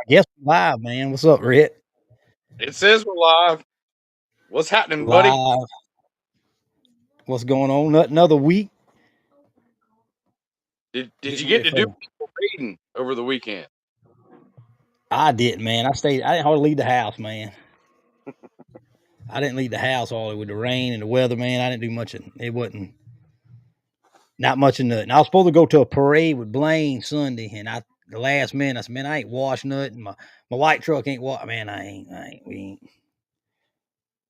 I guess we're live, man. What's up, Rhett? It says we're live. What's happening, buddy? Live. What's going on? Another week. Did Getting you ready get to do for. any reading over the weekend? I didn't, man. I didn't hardly leave the house, man. I didn't leave the house all with the rain and the weather, man. I didn't do much. It wasn't not much of nothing. I was supposed to go to a parade with Blaine Sunday, and the last minute I said, man, I ain't washed nothing. My white truck ain't washed. Man, I ain't. We ain't.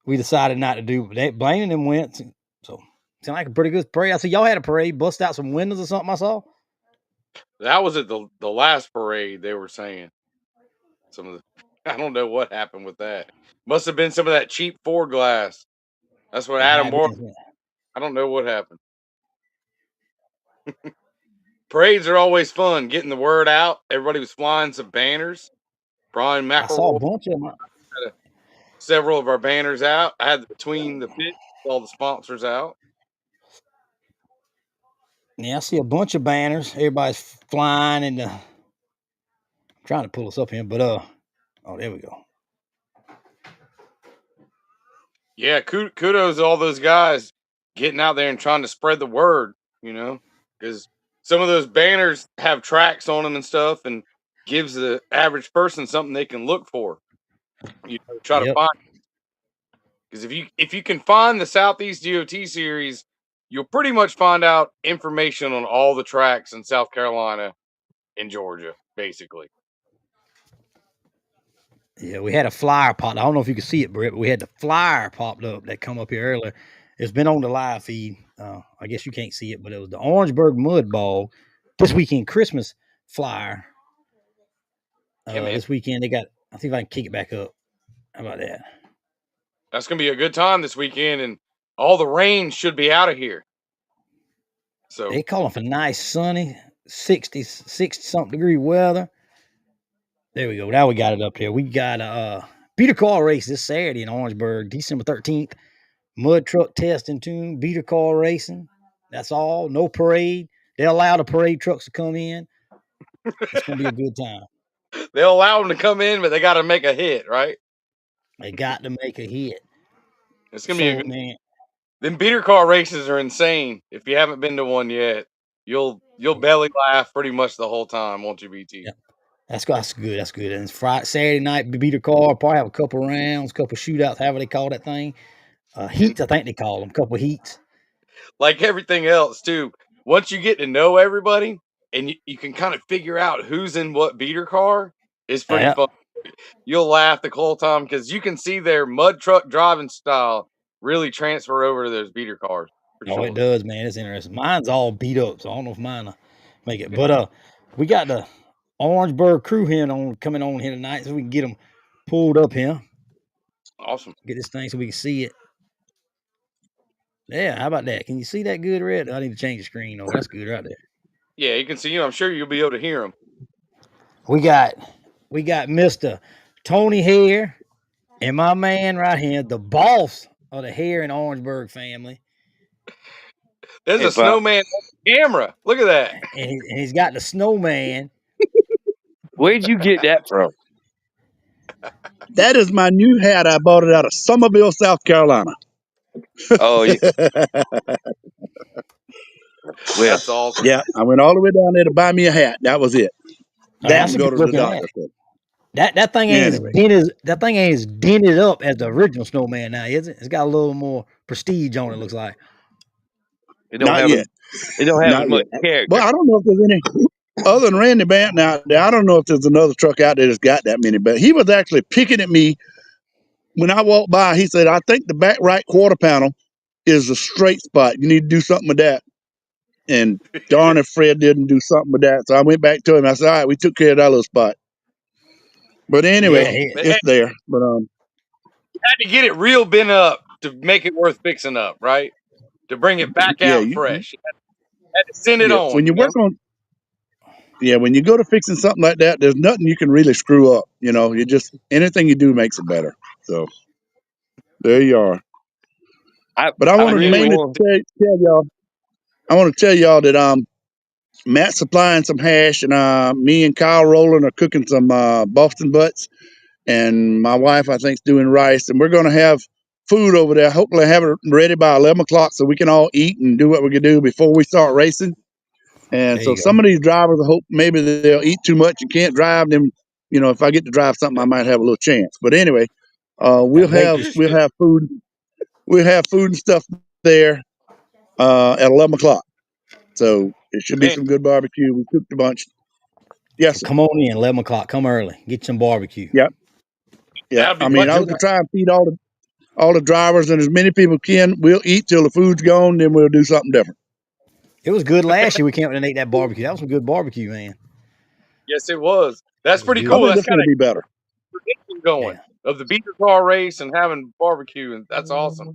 We decided not to do. But Blaine and them went. So sounded like a pretty good parade. I said, y'all had a parade, bust out some windows or something. I saw. That was at the last parade. They were saying some of the. I don't know what happened with that. Must have been some of that cheap Ford glass. That's what Adam Moore. I don't know what happened. Parades are always fun. Getting the word out. Everybody was flying some banners. Brian I saw a McElroy bunch of them. had several of our banners out. I had between the pit all the sponsors out. Yeah, I see a bunch of banners. Everybody's flying and trying to pull us up here, but oh, there we go. Yeah, kudos to all those guys getting out there and trying to spread the word, because some of those banners have tracks on them and stuff and gives the average person something they can look for. Try to Yep. find, because if you can find the Southeast DOT series, you'll pretty much find out information on all the tracks in South Carolina and Georgia, basically. Yeah, we had a flyer pop. I don't know if you can see it, Brett, but we had the flyer popped up that come up here earlier. It's been on the live feed. I guess you can't see it, but it was the Orangeburg Mud Ball this weekend Christmas flyer. Yeah, man. This weekend they got. I think if I can kick it back up. How about that? That's gonna be a good time this weekend, and all the rain should be out of here. So They calling for nice sunny 60 something degree weather. There we go. Now we got it up here. We got a beater car race this Saturday in Orangeburg, December 13th. Mud truck testing tune, beater car racing. That's all. No parade. They allow the parade trucks to come in. It's gonna be a good time. they'll allow them to come in, but they got to make a hit, right? They got to make a hit. It's gonna be a So good. man, Them beater car races are insane. If you haven't been to one yet, you'll belly laugh pretty much the whole time, won't you, BT? yeah, that's good. That's good. And it's Friday, Saturday night, beater car. Probably have a couple rounds, couple shootouts, however they call that thing. And Heats, I think they call them. Couple heats. like everything else, too, once you get to know everybody and you can kind of figure out who's in what beater car, it's pretty Yeah. fun. You'll laugh the whole time because you can see their mud truck driving style really transfer over to those beater cars for Oh, it sure. does, man. It's interesting. Mine's all beat up, so I don't know if mine will make it. But we got the Orangeburg crew here coming on here tonight, so we can get them pulled up here. Awesome. Get this thing so we can see it. Yeah, how about that? Can you see that good, Red? I need to change the screen. Oh, that's good right there. Yeah, you can see. I'm sure you'll be able to hear them. We got Mr. Tony Hare and my man right here, the boss of the Hare and Orangeburg family. There's a snowman on the camera. Look at that. And he's got the snowman. Where'd you get that from? That is my new hat. I bought it out of Summerville, South Carolina. Oh, yeah. Well, That's awesome. Yeah, I went all the way down there to buy me a hat. That was it. Oh, That that's and a go good to the looking hat. doctor. That thing ain't Anyway. as dented up as the original snowman now, is it? It's got a little more prestige on it, looks like. it don't Not have yet. it don't have Not as much yet. character. Well, I don't know if there's any other than Randy Banton out there. I don't know if there's another truck out there that's got that many, but he was actually picking at me when I walked by. He said, I think the back right quarter panel is a straight spot. You need to do something with that. And darn if Fred didn't do something with that. So I went back to him. I said, all right, we took care of that little spot. But anyway, Yeah, They it's there. But had to get it real bent up to make it worth fixing up, right? To bring it back yeah, out fresh. You had to send it yeah. on, When you work on, yeah, when you go to fixing something like that, there's nothing you can really screw up. You just anything you do makes it better. So there you are. But I I want to really mainly want. tell y'all. I want to tell y'all that Matt's supplying some hash, and me and Kyle Rowland are cooking some Boston butts, and my wife I think's doing rice, and we're going to have food over there. Hopefully, have it ready by 11 o'clock so we can all eat and do what we can do before we start racing. And There so you go. some of these drivers, I hope maybe they'll eat too much and can't drive. Them, if I get to drive something, I might have a little chance. But anyway, we'll Wait, have You we'll should. have food. We'll have food and stuff there at 11 o'clock. So it should be Man, some good barbecue. We cooked a bunch. Yes, so sir. come on in 11 o'clock. Come early. Get some barbecue. Yeah, yeah. that'd be I mean, I much. was gonna try and feed all the drivers and as many people can. We'll eat till the food's gone, then we'll do something different. It was good last year. We came up and ate that barbecue. That was some good barbecue, man. Yes, it was. It That's was pretty I good. cool. think That's this kind one will of be better. tradition going Yeah. of the beater car race and having barbecue, and that's awesome.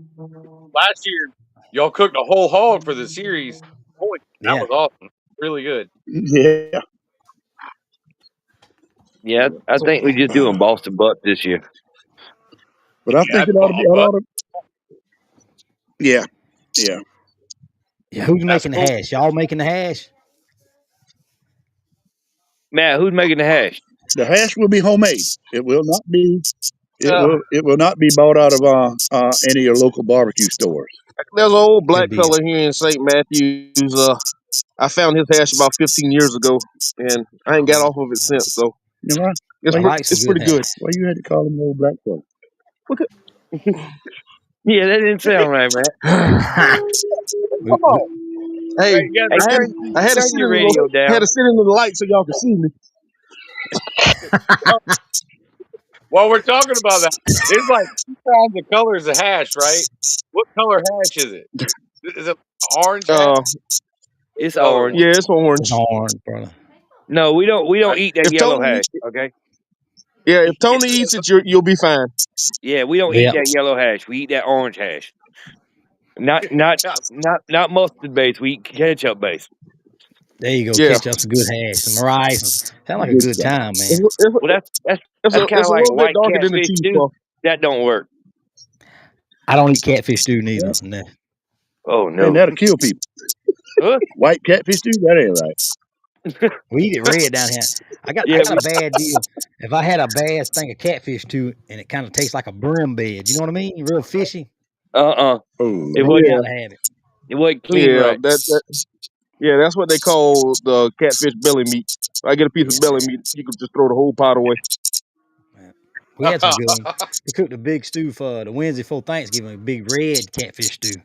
Last year, y'all cooked a whole hog for the series. Holy, that Yeah. was awesome. Really good. Yeah, Yeah, I So think we're just doing Boston butt this year. but I Yeah, think it ought to be. It but ought to. Yeah, yeah. yeah, who's that's making the cool. hash? Y'all making the hash? Matt, who's making the hash? The hash will be homemade. It will not be. It Uh, will. It will not be bought out of any of your local barbecue stores. There's an old black Good deal. fella here in St. Matthews. I found his hash about 15 years ago, and I ain't got off of it since. So You know what? it's I Why you? like some it's good pretty good. hash. Why you had to call him an old black fellow? Look at, Yeah, that didn't sound right, Matt. we, come we, on. hey, Hey, you guys Hey, are I had to turn sit your in the radio down. light so y'all can see me. while we're talking about that, there's like two kinds of colors of hash, right? What color hash is it? Is it orange hash? Uh, It's The other orange. one. yeah, it's it's orange. orange, brother. No, we don't Right? eat that If yellow Tony, hash. Okay. yeah, if Yeah, Tony eats it, you'll be fine. Yeah, we don't eat Yeah. that yellow hash. We eat that orange hash. Not mustard base. We eat ketchup base. There you go. Yeah, Catch up some good hash, some rice. Sound like a Good good stuff. time, man. it's, Well, it's that's a kind of it's a like little bit white darker than the catfish cheese too. puff. That don't work. I don't eat catfish stew neither. What? No. Oh Man, no. that'll kill people. Huh? White catfish too? That ain't right. We eat it red down here. I Yeah. got a bad deal. If I had a bad thing of catfish too, and it kind of tastes like a brim bed, you know what I mean? Real fishy. Oh, It Man, you wasn't. Yeah, gotta have it. It wasn't clean yeah, right. yeah, that's what they call the catfish belly meat. If I get a piece of Yeah. belly meat, you can just throw the whole pot away. Man. We had some good ones. We cooked a big stew for the Wednesday before Thanksgiving, a big red catfish stew,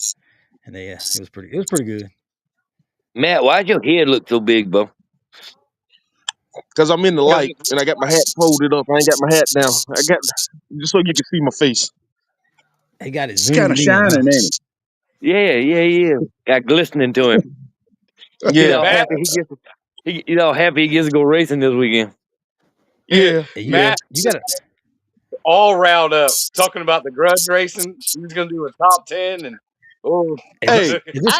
and yeah, it was pretty good. Matt, why'd your head look so big, bro? Because I'm in the Because light and I got my hat folded up. I ain't got my hat down. I got just so you can see my face. He got it it's kind of zoomed in, huh? shining, ain't it? Yeah. Got glistening to him. He's Yeah, all Matt, happy he's all happy he gets to go racing this weekend. yeah, yeah, Yeah, yeah. you got to. all riled up talking about the grudge racing. He's gonna do a top 10 and oh, Is Hey, this is this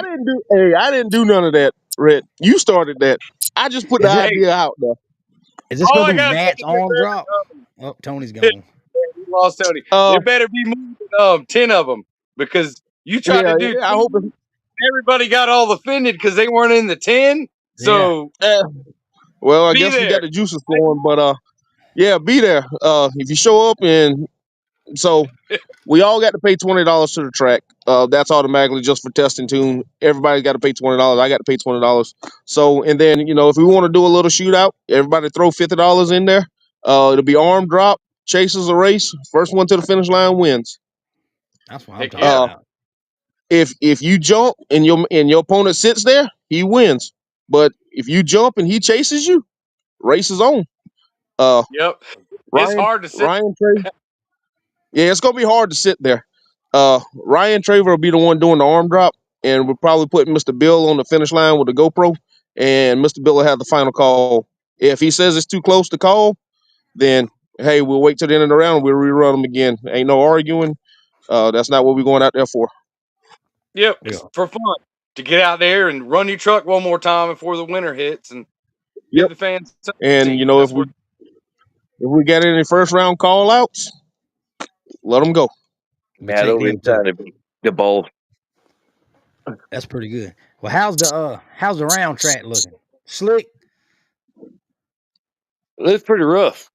I didn't do none of that, Red. You started that. I just put the is this hey, idea out there. is this all gonna I be gotta say Matt's is it arm drop? Oh, Tony's better, gone. we lost Tony. Uh, It better be more than 10 of them because you tried to yeah, do I hope 10, everybody got all offended because they weren't in the 10. Yeah, So well, I be guess we got there. the juices flowing, but yeah, be there. If you show up and so we all got to pay $20 to the track. That's automatically just for testing tune. Everybody got to pay $20. I got to pay $20. So and then if we want to do a little shootout, everybody throw $50 in there. It'll be arm drop, chases a race. First one to the finish line wins. that's what I'm Heck talking yeah. Uh, about. if you jump and your opponent sits there, he wins. But if you jump and he chases you, race is on. Uh, Yep. It's Ryan hard to sit. Ryan Trey. Yeah, it's gonna be hard to sit there. Ryan Traver will be the one doing the arm drop, and we'll probably put Mr. Bill on the finish line with the GoPro, and Mr. Bill will have the final call. If he says it's too close to call, then hey, we'll wait till the end of the round. We'll rerun them again. Ain't no arguing. That's not what we're going out there for. Yep. Yeah, It's for fun to get out there and run your truck one more time before the winter hits and give Yep. the fans something to And see. if That's we what. if we got any first round call outs, let them go. we Matt take over them here too. trying to be the bowl. That's pretty good. Well, how's the round track looking? Slick. It's pretty rough.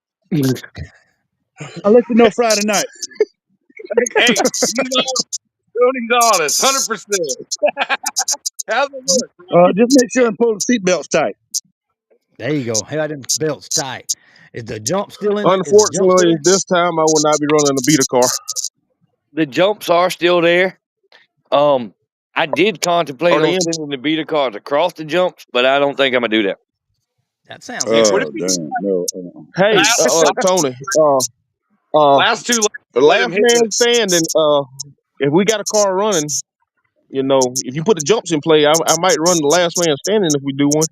I'll let you know Friday night. Hey, Tony's honest, 100%. How's it look? Just make sure and pull the seatbelts tight. There you go. How them belts tight. Is the jump still in it? Is the jump still Unfortunately, in? this time I will not be running a beater car. The jumps are still there. I did contemplate Are they on in? sending the beater cars across the jumps, but I don't think I'm gonna do that. That sounds Hey, would interesting. it be Damn, no. Hey, last, Tony. last two laps, The let him last hit man standing. If we got a car running, if you put the jumps in play, I might run the last man standing if we do one.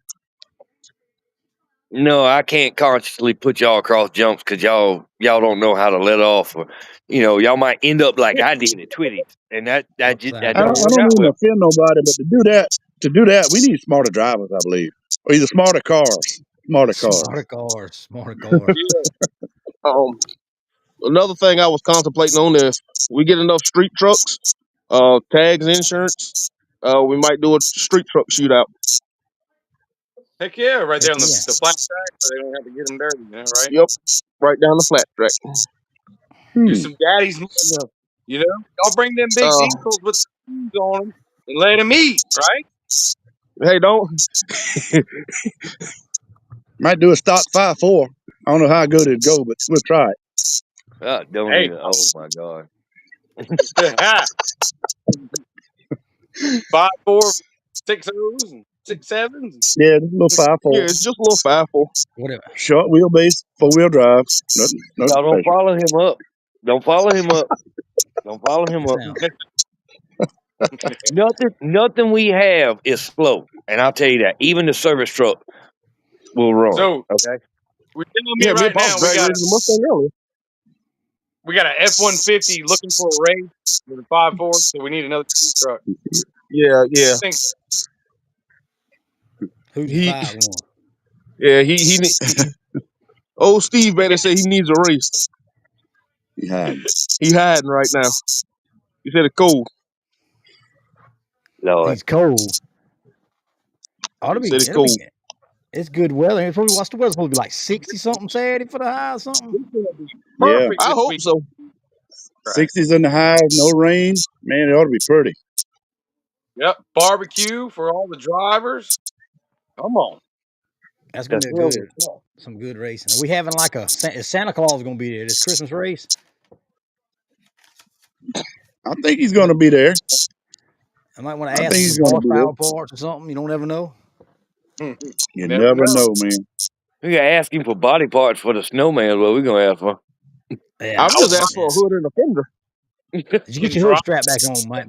No, I can't consciously put y'all across jumps because y'all don't know how to let off, or y'all might end up like I did at Twitty's, and that Upside don't I work don't out mean to well. offend nobody, but to do that, we need smarter drivers, I believe, or either smarter cars. Smarter cars. Smarter cars. Smarter cars. Um, Another thing I was contemplating on is we get enough street trucks, tags, insurance. We might do a street truck shootout. Heck yeah, right there on Yeah. the flat track so they don't have to get them dirty, right? Yep, right down the flat track. Do some daddy's money. Y'all bring them big Uh, diesels with the shoes on them and let them eat, right? hey, don't. Might do a stock 5.4. I don't know how good it'd go, but we'll try it. Don't Hey, even. Oh my god. 5.4, 6.0s, and 6.7s. Yeah, just a little 5.4. Yeah, it's just a little 5.4. Whatever. Short wheelbase, 4-wheel drive. Nothing Y'all don't special. follow him up. Don't follow him up. Don't follow him up. Nothing we have is slow, and I'll tell you that. Even the service truck will run. So Okay. we're telling me Yeah, me right and Pop now drag racing the Mustang earlier. we got an F-150 looking for a race with a 5.4, so we need another truck. Yeah. I think Who's the He, 5-1? yeah, he. Old Steve better say he needs a race. He hiding. He hiding right now. He said it's cold. Lord. He's cold. Ought to He be. said it's cold. It's good weather. It's probably, what's the weather supposed to be like 60 something Saturday for the high or something? it's gonna be Yeah, perfect I this hope week. so. Right. 60s in the highs, no rain. Man, it ought to be pretty. Yep, barbecue for all the drivers. Come on. That's gonna That's be really some good racing. Are we having like is Santa Claus gonna be there this Christmas race? I think he's going to be there. I might want I to ask think for he's some going to be there. horsepower parts or something. You don't ever know. You Never never know. know, man. We gotta ask him for body parts for the snowman. What we gonna ask for? Yeah, I'm just Oh, asking for a hood and a fender. did you get can your hood drive. strapped back on, Matt?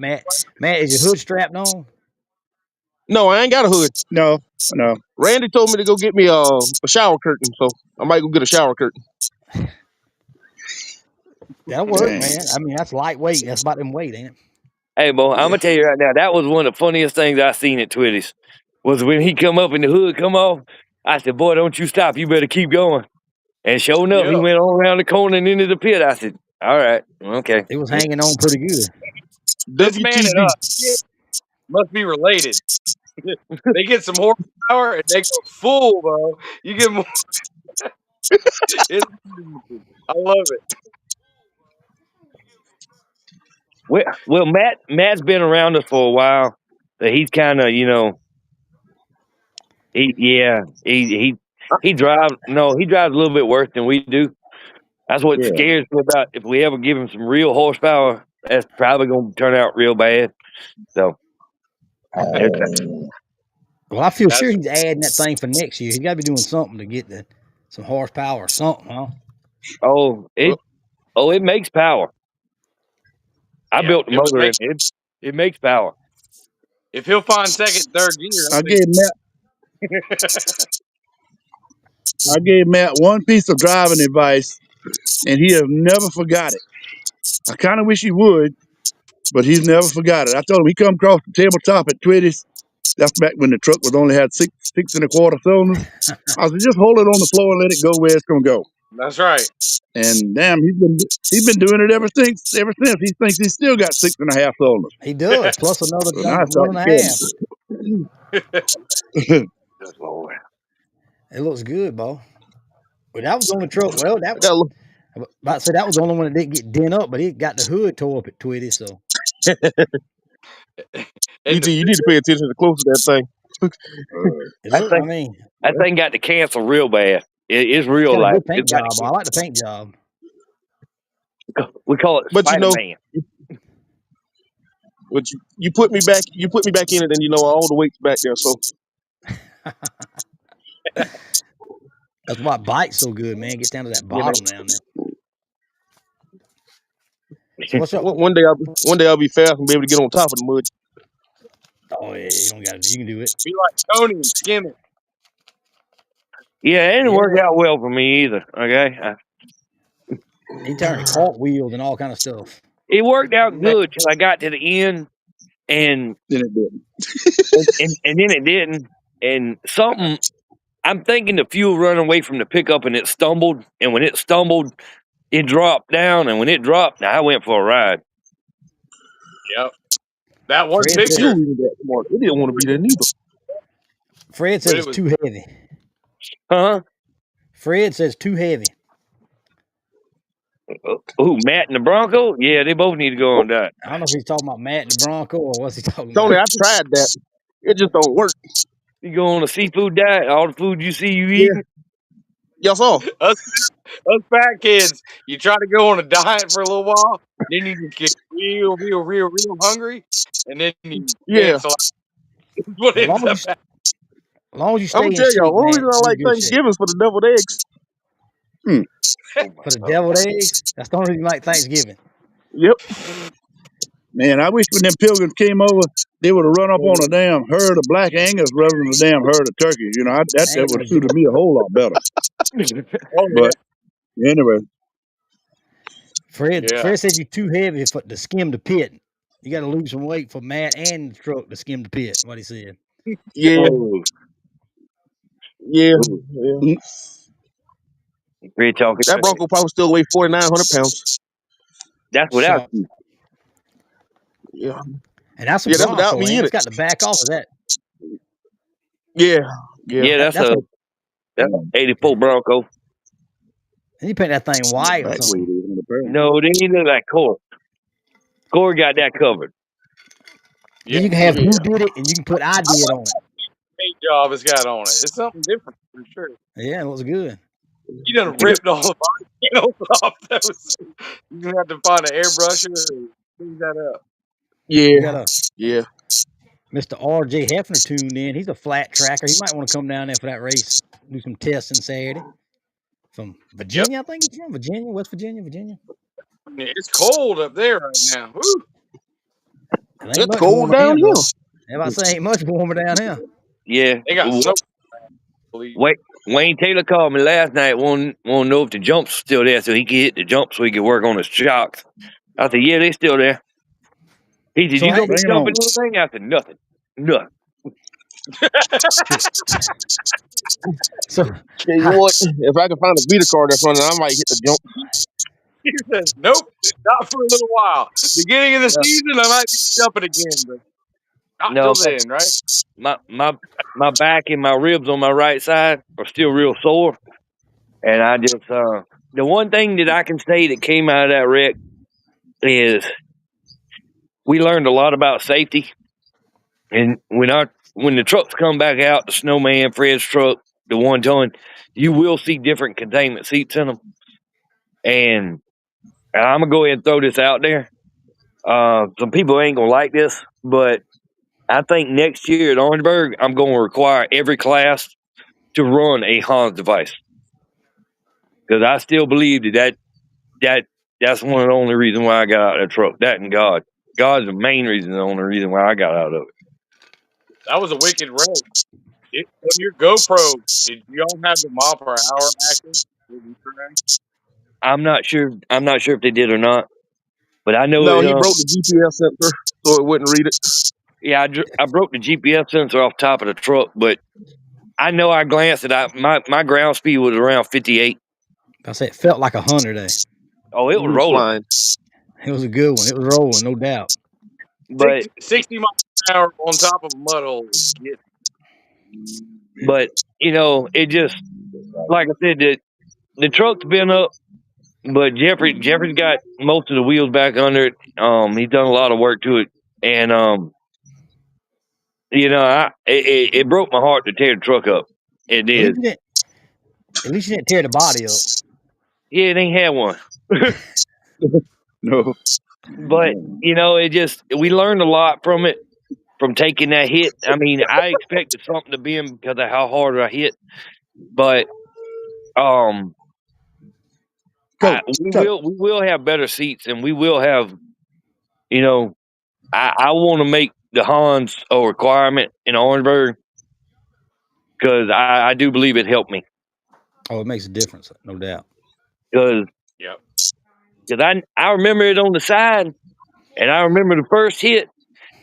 Matt, is your hood strapped on? No, I ain't got a hood. No. Randy told me to go get me a shower curtain, so I might go get a shower curtain. That'll work, Dang. man. I mean, that's lightweight. That's about them weight, ain't it? Hey, Bo, I'm gonna tell you right now. That was one of the funniest things I seen at Twitty's. Was when he come up and the hood come off. I said, "Boy, don't you stop. You better keep going." And sure enough, he Yeah. went on around the corner and into the pit. I said, "All right, okay." It was hanging on pretty good. This man and WTB. us must be related. They get some horsepower and they go full, though. You get more. I love it. Well, Matt's been around us for a while, but he's kind of, he drives. No, he drives a little bit worse than we do. That's what Yeah. scares me about if we ever give him some real horsepower. That's probably going to turn out real bad. So, Well, I feel sure That's he's adding that thing for next year. He's got to be doing something to get some horsepower or something, huh? it makes power. I yeah. built the motor and it makes power. If he'll find second, third gear, I gave Matt one piece of driving advice, and he has never forgot it. I kind of wish he would, but he's never forgot it. I told him he come across the tabletop at Twitty's. That's back when the truck was only had six and a quarter cylinders. I said, just hold it on the floor and let it go where it's gonna go. that's right. And damn, he's been doing it ever since. He thinks he's still got 6.5 cylinders. He does, plus another So now I one started and a half. kidding. Good Lord. It looks good, bo. But that was the only truck. Well, I got a little, I was about to say that was the only one that didn't get dent up, but it got the hood tore up at Twitty. So And BT, you need to pay attention to close to that thing. it That looked. I thing, mean, that thing got to cancel real bad. It's it's real got a life. good paint It's got job. I like the paint job. we call it But you Spider know, Man. but you put me back in it, and you know all the weight's back there. So That's why bike's so good, man. It gets down to that you know, bottom down there. So what's up? one day I'll be fast and be able to get on top of the mud. Oh yeah, you don't got to. You can do it. be like Tony and skim it. Yeah, it didn't Yeah, work out well for me either. Okay, he turned to cartwheels and all kind of stuff. it worked out good till I got to the end, and Then it didn't. and then it didn't. And something, I'm thinking the fuel run away from the pickup, and it stumbled. And when it stumbled, it dropped down. And when it dropped, I went for a ride. Yep. That one Fred You picture. ain't that smart. They didn't want to be there neither. Fred But says it it's was too heavy. Huh? Fred says too heavy. Who, Matt and the Bronco? Yeah, they both need to go on that. I don't know if he's talking about Matt the Bronco or what's he talking Tony, about. I tried that. It just don't work. You go on a seafood diet, all the food you see you Yeah, eating. y'all saw. us fat kids. You try to go on a diet for a little while, then you just get real hungry, and then you Yeah, cancel out. What As long ends up as you, as long as you I'm stay gonna in tell y'all. shape, One Matt, reason I you're like in good shape. Thanksgiving is for the deviled eggs. Oh my For the God. deviled eggs, that's the only reason you like Thanksgiving. Yep. Man, I wish when them pilgrims came over, they would have run up on a damn herd of black Angus rather than a damn herd of turkeys. You know, that Ain't would no have suited me a whole lot better. Oh But anyway, Fred yeah. said you're too heavy to skim the pit. You got to lose some weight for Matt and the truck to skim the pit. What he said. Yeah, Oh, yeah, oh. yeah. mm, We're talking. That Bronco probably still weigh 4,900 pounds. That's without So, you. Yeah, and that's a yeah. That's without Bronco, me and in it's it. got the back off of that. Yeah, yeah. Yeah, That's a. that's a 84 Bronco. And you paint that thing white or back weight something. is on the pound. No, they ain't look like Corey. Corey got that covered. Yeah. Then you can have Yeah. who did it, and you can put I did on it. Paint job it's got on it. It's something different for sure. Yeah, it looks good. You done ripped all the body panels off those. You gonna have to find an airbrusher and clean that up. We Yeah, got a yeah. Mr. R.J. Hefner tuned in. He's a flat tracker. He might want to come down there for that race, do some testing Saturday. From Yep. Virginia, I think he's from Virginia, West Virginia, Virginia. It's cold up there right now. Woo. It ain't It's much cold warmer down here, here. bro. If I say ain't much warmer down here. Yeah. They got snow. Believe. Wayne Taylor called me last night. Want to know if the jump's still there, so he could hit the jump, so he could work on his shocks. I said, yeah, they still there. He said, So you I gonna be Bring it jumping on. anything? I said, nothing. so Tell you what, if I can find a Vita card that's running, I might hit the jump. He says, nope, not for a little while. Beginning of the Yeah. season, I might be jumping again, but not No, till then, right? my back and my ribs on my right side are still real sore, and I just the one thing that I can say that came out of that wreck is we learned a lot about safety. And when the trucks come back out, the Snowman, Fred's truck, the 1 ton, you will see different containment seats in them. And I'm gonna go ahead and throw this out there. Some people ain't gonna like this, but I think next year at Orangeburg, I'm going to require every class to run a Hans device, because I still believe that's one of the only reasons why I got out of that truck. That and God. God's the main reason, the only reason why I got out of it. That was a wicked wreck. On your GoPro, did y'all have the mile per hour active? I'm not sure if they did or not, but I know No, it. he broke the GPS sensor, so it wouldn't read it. Yeah, I broke the GPS sensor off top of the truck, but I know I glanced at my ground speed was around 58. I say it felt like 100. Oh, it was He was rolling, flying. It was a good one. It was rolling, no doubt. but 60 miles an hour on top of a mud hole. Yeah. But it just like I said, the truck's been up, but Jeffrey's got most of the wheels back under it. He's done a lot of work to it, and it broke my heart to tear the truck up. It did. At least you didn't tear the body up. Yeah, it ain't had one. No. But we learned a lot from it, from taking that hit. I mean, I expected something to bend because of how hard I hit, but we will have better seats, and we will have. I want to make the Hans a requirement in Orangeburg because I do believe it helped me. Oh, it makes a difference, no doubt. Because I remember it on the side, and I remember the first hit,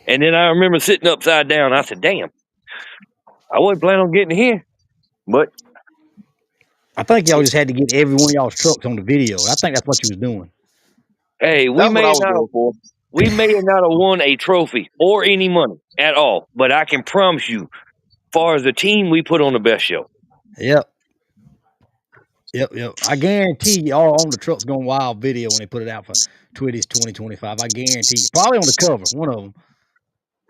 and then I remember sitting upside down. I said, "Damn, I wasn't planning on getting here," but I think y'all just had to get every one of y'all's trucks on the video. I think that's what you was doing. hey, That's what I was going for. we may not have won a trophy or any money at all, but I can promise you, as far as a team, we put on the best show. Yep. I guarantee y'all on the truck's going wild video when they put it out for Twitty's 2025. I guarantee you. Probably on the cover, one of them.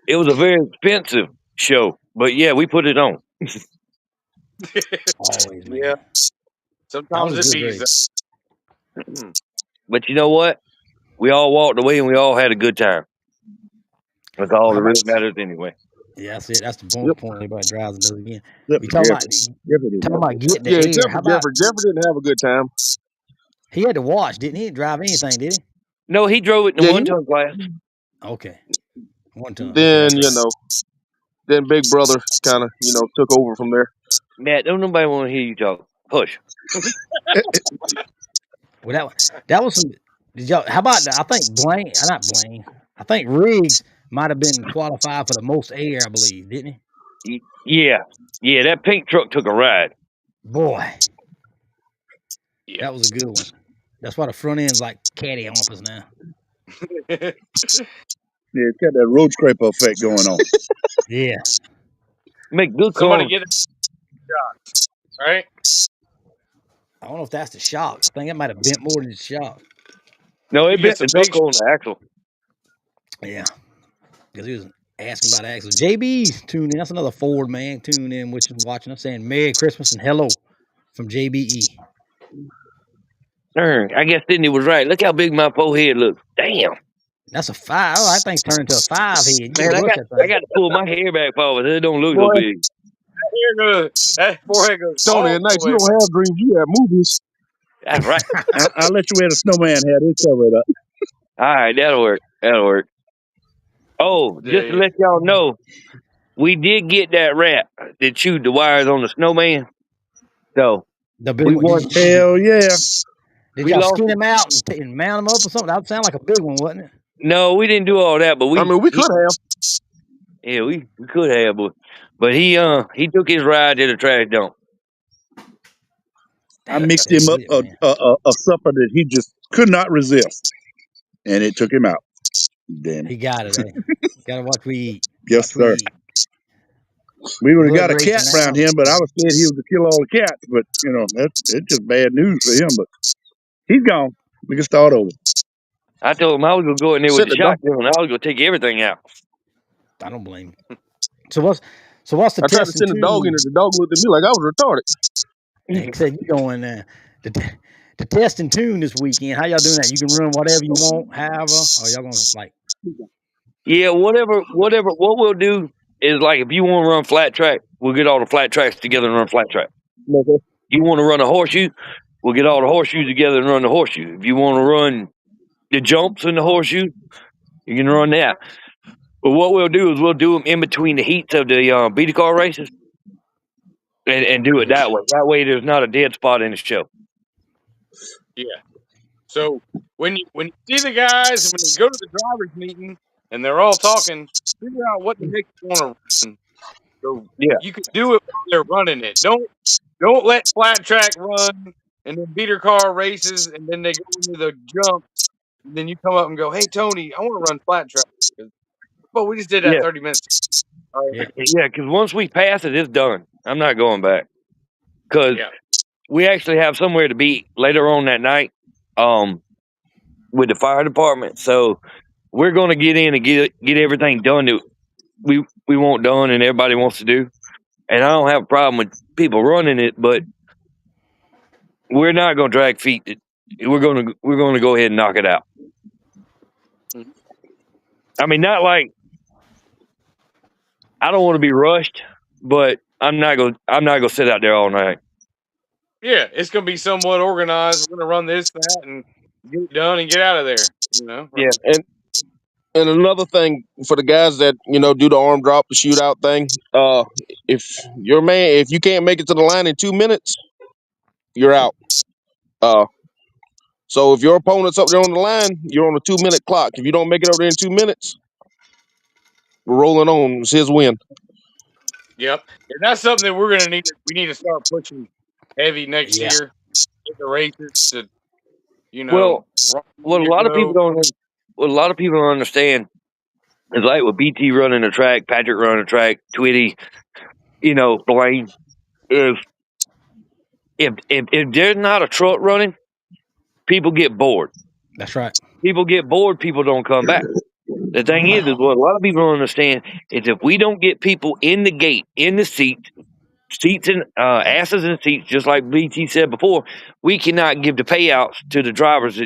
It was a very expensive show, but yeah, we put it on. Always, man. Yeah. That Sometimes was it a good beats. But you know what? We all walked away and we all had a good time. That's all that really matters anyway. Yeah, that's it. That's the point. Everybody drives and does it again. Except We for talking Jeffrey. about getting the Yeah, air. except How for about Jeffrey didn't have a good time. he had to watch, didn't he? He didn't drive anything, did he? No, he drove it in the 1-ton class. Okay. 1 ton. Then Okay. then Big Brother kind of took over from there. Matt, don't nobody want to hear you talk. Hush. Well, that was some. Did y'all? How about I think Blaine? Not Blaine. I think Riggs might have been qualified for the most air. I believe, didn't he? Yeah. That pink truck took a ride. Boy, Yeah. that was a good one. That's why the front end's like caddy humpers now. Yeah, it's got that road scraper effect going on. Yeah. Make good Somebody corn. get a shot, right? I don't know if that's the shocks. I think it might have bent more than the shocks. No, You it get bent the some big knuckle on the axle. Yeah. Because he was asking about axles. JB's tuned in. That's another Ford man tuned in, which is watching us saying Merry Christmas and hello from JBE. I guess Sydney was right. Look how big my forehead looks. Damn. That's a 5. Oh, that thing's turned into a 5 head. Man, I got to pull my hair back forward. It don't look so big. That forehead goes. Tony, at night you don't have dreams, you have movies. That's right. I'll let you wear the snowman hat. It's covered up. All right, that'll work. Oh, just to let y'all know, we did get that rat that chewed the wires on the snowman. So the big we one. won. Hell yeah. Did y'all skin him out and mount him up or something? That would sound like a big one, wasn't it? No, we didn't do all that, but we could have. Yeah, we could have, but he took his ride to the trash dump. I mixed him up a supper that he just could not resist, and it took him out. Damn. He got it. Got to watch we eat. Yes, sir. We would have got a cat around him, but I was scared he was to kill all the cats. But it's just bad news for him. But he's gone. We can start over. I told him I was gonna go in there with the shotgun and I was gonna take everything out. I don't blame him. So what's the I tried to send a dog in there. The dog looked at me like I was retarded. He said, "You going the test and tune this weekend? How y'all doing that? You can run whatever you want, however, or y'all gonna like?" Yeah, whatever. What we'll do is, like, if you want to run flat track, we'll get all the flat tracks together and run flat track. Okay. You want to run a horseshoe, we'll get all the horseshoes together and run the horseshoe. If you want to run the jumps in the horseshoe, you can run that. But what we'll do is we'll do them in between the heats of the beater car races and do it that way. That way there's not a dead spot in the show. Yeah. So when you see the guys, when you go to the drivers meeting and they're all talking, figure out what the heck you want to run. So you can do it while they're running it. Don't let flat track run and then beater car races and then they go into the jump and then you come up and go, "Hey Tony, I want to run flat track." Well, we just did that 30 minutes. Yeah, because once we pass it, it's done. I'm not going back because Yeah. we actually have somewhere to be later on that night, with the fire department. So we're going to get in and get everything done that we want done and everybody wants to do. And I don't have a problem with people running it, but we're not going to drag feet. We're going to go ahead and knock it out. Mhm. I mean, not like I don't want to be rushed, but I'm not going to sit out there all night. Yeah, it's gonna be somewhat organized. We're gonna run this, that, and get it done and get out of there. You know. Yeah. And another thing for the guys that do the arm drop, the shootout thing. If if you can't make it to the line in 2 minutes, you're out. Uh, so if your opponent's up there on the line, you're on a 2 minute clock. If you don't make it up there in 2 minutes, we're rolling on. It's his win. Yep, and that's something that we're gonna need. We need to start pushing heavy next Yeah. year in the races to, Well, run what a your lot of people go. don't understand is like with BT running the track, Patrick running the track, Twitty, Blaine, is if there's not a truck running, people get bored. That's right. People get bored, people don't come back. The thing is what a lot of people don't understand is if we don't get people in the gate, in the seats and asses in seats, just like BT said before, we cannot give the payouts to the drivers.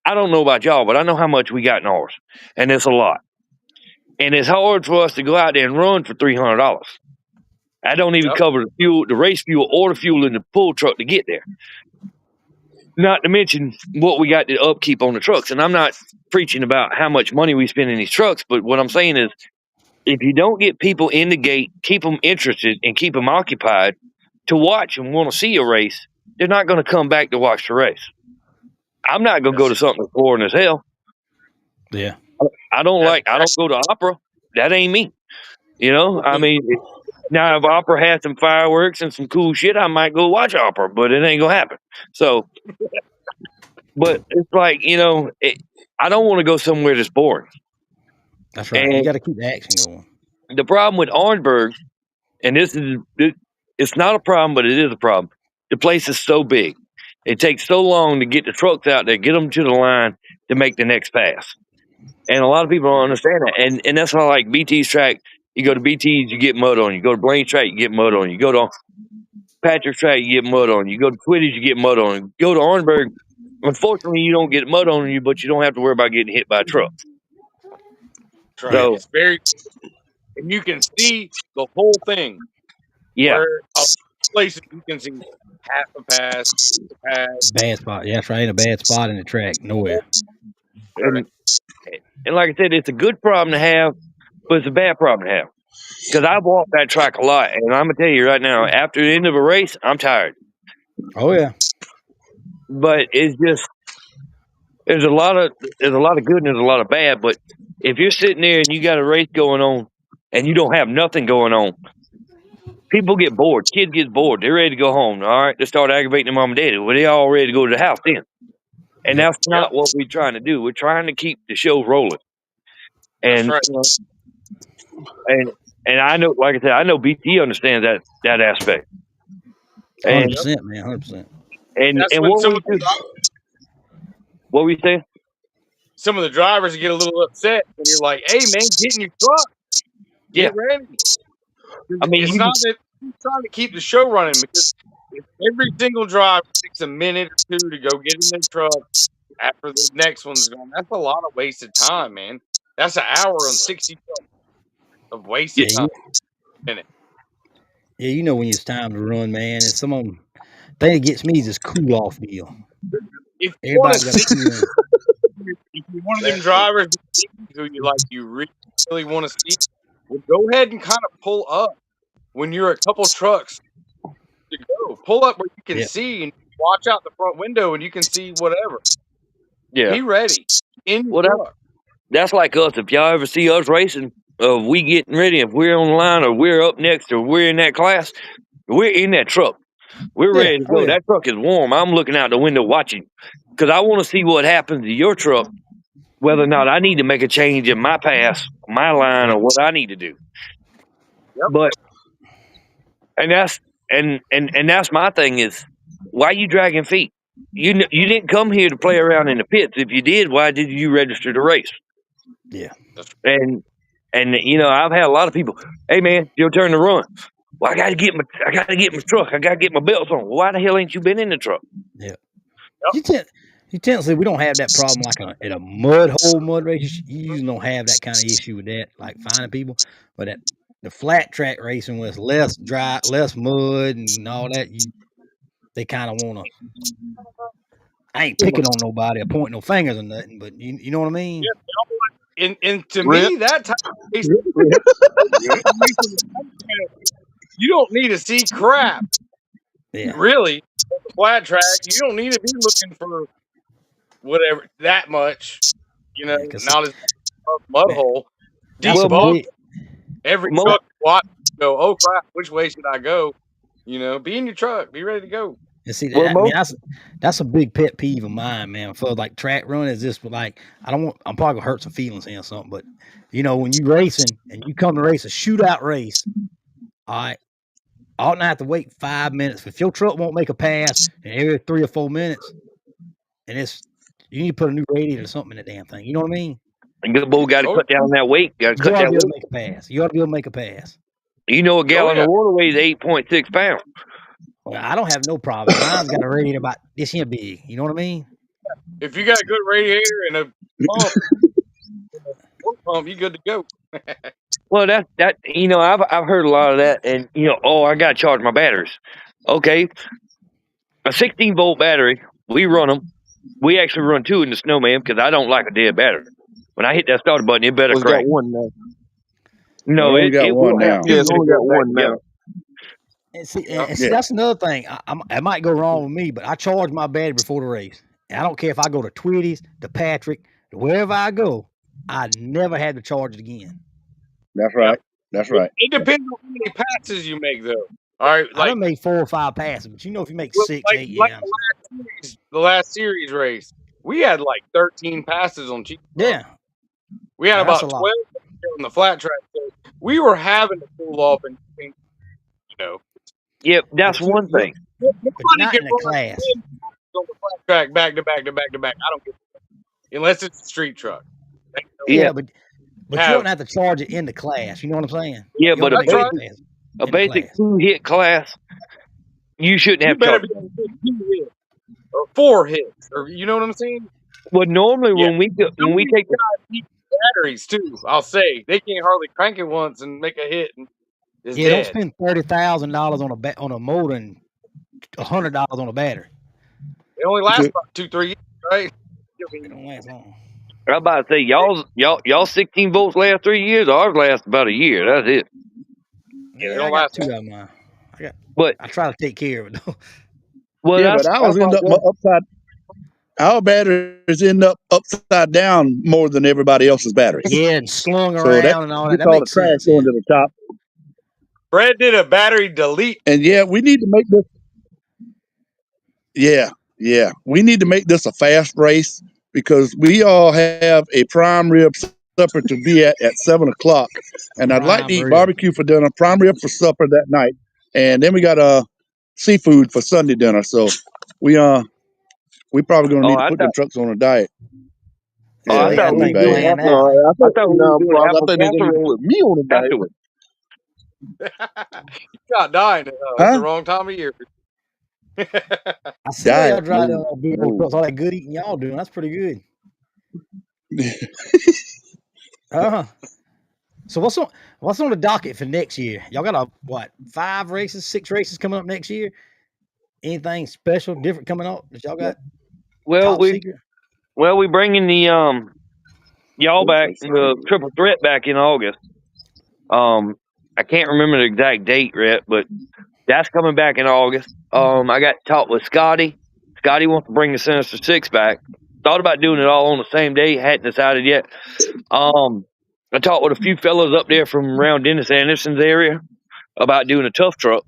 I don't know about y'all, but I know how much we got in ours, and it's a lot. And it's hard for us to go out there and run for $300. I don't even Yep. cover the fuel, the race fuel, or the fuel in the pull truck to get there. Not to mention what we got to upkeep on the trucks. And I'm not preaching about how much money we spend in these trucks, but what I'm saying is if you don't get people in the gate, keep them interested and keep them occupied to watch and want to see a race, they're not going to come back to watch the race. I'm not going to go to something that's boring as hell. Yeah. I don't go to opera. That ain't me. I mean, now if opera has some fireworks and some cool shit, I might go watch opera, but it ain't going to happen. So, but it's like, I don't want to go somewhere that's boring. That's right. And You got to keep the action going. the problem with Orangeburg, and it's not a problem, but it is a problem. The place is so big. It takes so long to get the trucks out there, get them to the line to make the next pass. And a lot of people don't understand that. And that's why, like BT's track, you go to BT's, you get mud on you. You go to Blaine's track, you get mud on you. You go to Patrick's track, you get mud on you. You go to Twitty's, you get mud on you. You go to Orangeburg, unfortunately, you don't get mud on you, but you don't have to worry about getting hit by a truck. That's right. So, It's very, and you can see the whole thing. yeah. Where places you can see half a pass, a pass. Bad spot. Yeah, that's right. Ain't a bad spot in the track. Nowhere. And like I said, it's a good problem to have, but it's a bad problem to have. Because I've walked that track a lot, and I'm gonna tell you right now, after the end of a race, I'm tired. Oh yeah. But it's just there's a lot of good and there's a lot of bad. But if you're sitting there and you got a race going on and you don't have nothing going on, people get bored. Kids get bored. They're ready to go home. All right, they start aggravating their mom and daddy. Well, they're all ready to go to the house then. And Yep. that's not what we're trying to do. We're trying to keep the show rolling. And That's right. and I know, like I said, I know BT understands that aspect. And 100%, man. 100%. and That's and when what we say? some of the drivers get a little upset when you're like, "Hey, man, get in your truck, Yeah. get ready." I mean, It's not that you're trying to keep the show running because if every single driver takes a minute or two to go get in their truck after the next one's gone, that's a lot of wasted time, man. That's an hour and 60 minutes of wasted Yeah, time. yeah, you know when it's time to run, man. And some of them thing that gets me is this cool off deal. If you want to Everybody's got see, to cool in. if you're one of them drivers who you really want to see, well, go ahead and kind of pull up when you're a couple trucks to go. Pull up where you can Yep. see and watch out the front window and you can see whatever. Yeah. Be ready in your Well, truck. that's like us. If y'all ever see us racing, we getting ready. If we're on the line or we're up next or we're in that class, we're in that truck. We're Yeah. ready to Oh go. yeah. That truck is warm. I'm looking out the window watching because I want to see what happens to your truck, whether or not I need to make a change in my pass, my line, or what I need to do. Yep. But And that's my thing is, why you dragging feet? You didn't come here to play around in the pits. If you did, why did you register to race? Yeah. And I've had a lot of people. Hey man, your turn to run. Well, I gotta get my truck. I gotta get my belts on. Well, why the hell ain't you been in the truck? Yeah. You tend to say we don't have that problem like at a mud race. You usually don't have that kind of issue with that, like finding people. But at the flat track racing, where it's less dry, less mud, and all that, they kind of want to. I ain't picking on nobody or pointing no fingers or nothing, but you know what I mean. And to Rip. me, that type of race, you don't need to see crap. Yeah. Really, on the flat track, you don't need to be looking for whatever that much. Yeah, 'cause Not as mud man, hole, deep that's a Well, bog. big. Every Mo- truck you watch, you go, oh crap, which way should I go? Be in your truck, be ready to go. And see, Well, I mean, that's a big pet peeve of mine, man. For like track running, is just like I'm probably gonna hurt some feelings here or something, but when you racing and you come to race a shootout race, all right, I ought not have to wait 5 minutes. If your truck won't make a pass in every 3 or 4 minutes, and you need to put a new radiator or something in the damn thing. You know what I mean? a good bull got to Oh, cut down that weight. Got to You cut ought to that be able to weight. make a pass. You ought to be able to make a pass. A gallon yeah. of water weighs 8.6 pounds. Well, I don't have no problem. Mine's got a radiator about this here big. You know what I mean? If you got a good radiator and a pump, you good to go. Well, I've heard a lot of that, and I got to charge my batteries. Okay, a 16-volt battery, we run them. We actually run 2 in the snowman because I don't like a dead battery. When I hit that starter button, it better Was crank. got one now. No, We only got it one will have now. 2 Yeah, it's when it only got goes back one together. now. And see, Yeah. that's another thing. I might go wrong with me, but I charge my battery before the race. And I don't care if I go to Twitty's, to Patrick, to wherever I go. I never had to charge it again. That's right. That's right. It depends on how many passes you make, though. All right, I done made 4 or 5 passes, but if you make 6, 8, yeah, the last series race, we had like 13 passes on cheap. yeah. We had That's about a 12 lot. on the flat track. So we were having to pull off and Yep, that's But you, one thing. but nobody not can in the run class. on the flat track back to back to back to back. I don't get it. Unless it's a street truck. Yeah, but you Have- don't have to charge it in the class. You know what I'm saying? Yeah, You but ought to That's make right. it pass a in the basic class. 2-hit class, you shouldn't You have better charged. be 2 hits or 4 hits, or you know what I'm saying? Well, normally Yeah. when we take the Batteries too. I'll say they can't hardly crank it once and make a hit and it's Yeah, don't dead. spend $30,000 on a motor and $100 on a battery. They only last about 2-3 years, right? They don't last long. I'm about to say y'all 16 volts last 3 years. Ours lasts about a year. That's it. Yeah, they Yeah, don't I got last 2 long. of mine. But I try to take care of it though. well, Yeah, but ours end up upside. Our batteries end up upside down more than everybody else's batteries. Yeah, and slung So around that and all that. gets That all the makes trash sense. going Yeah. to the top. Brad did a battery delete. And yeah, we need to make this. Yeah, we need to make this a fast race because we all have a prime rib supper to be at 7 o'clock, and I'd like to Prime eat rib. barbecue for dinner, prime rib for supper that night, and then we got seafood for Sunday dinner. So we probably gonna need to I put them thought trucks on a diet. I Yeah, they thought got that'd we be things were doing. bad. planned No, out. I thought we were doing I apple think they need to casserole put me on the diet. afterward. You got dying. It's the wrong time of year. I see why y'all Diet. drive No, big old no. trucks, all that good eating y'all doing. That's pretty good. So what's on the docket for next year? Y'all got 5 races, 6 races coming up next year? Anything special, different coming up that y'all got? Well, Top secret? we bringing the y'all back, the triple threat back in August. I can't remember the exact date, Rhett, but that's coming back in August. I got to talk with Scotty. Scotty wants to bring the Sinister Six back. Thought about doing it all on the same day. Hadn't decided yet. I talked with a few fellows up there from around Dennis Anderson's area about doing a tough truck.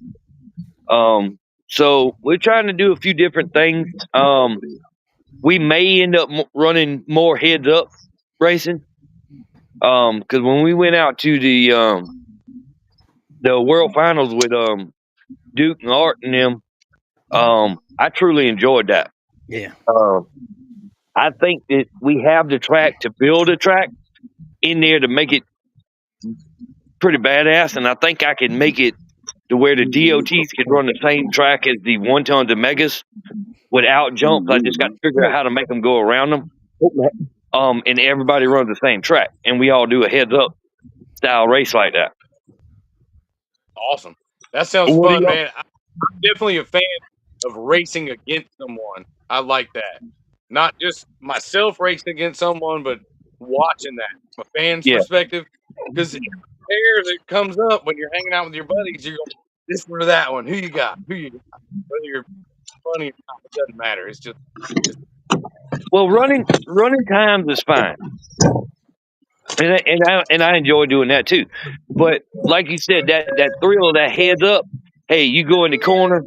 So we're trying to do a few different things. We may end up running more heads up racing. Because when we went out to the World Finals with Duke and Art and them, I truly enjoyed that. Yeah. I think that we have the track to build a track in there to make it pretty badass, and I think I can make it to where the DOTs can run the same track as the 1-tons and megas without jumps. I just got to figure out how to make them go around them. And everybody runs the same track, and we all do a heads up style race like that. Awesome. That sounds What do fun, y'all- man. I'm definitely a fan of racing against someone. I like that. Not just myself racing against someone, but watching that from a fan's Yeah. perspective. Because pairs it comes up when you're hanging out with your buddies, you're going, this one or that one. Who you got? Who you got? Whether you're funny or not, it doesn't matter. It's just Well, running times is fine, and I enjoy doing that too. But like you said, that thrill of that heads up. Hey, you go in the corner,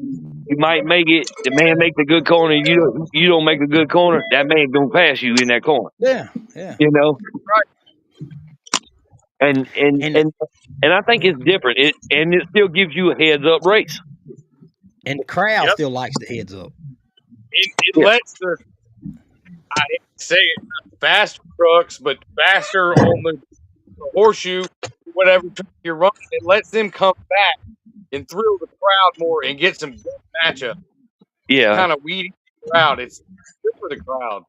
you might make it. The man makes a good corner. You don't make a good corner. That man gonna pass you in that corner. Yeah. Yeah. You know. And And I think it's different. It still gives you a heads up race. and the crowd Yep. still likes the heads up. it Yeah. lets the I hate to say it, faster trucks, but faster on the horseshoe, whatever truck you're running, it lets them come back and thrill the crowd more and get some good matchup. Yeah. Kind of weedy crowd. It's good for the crowd.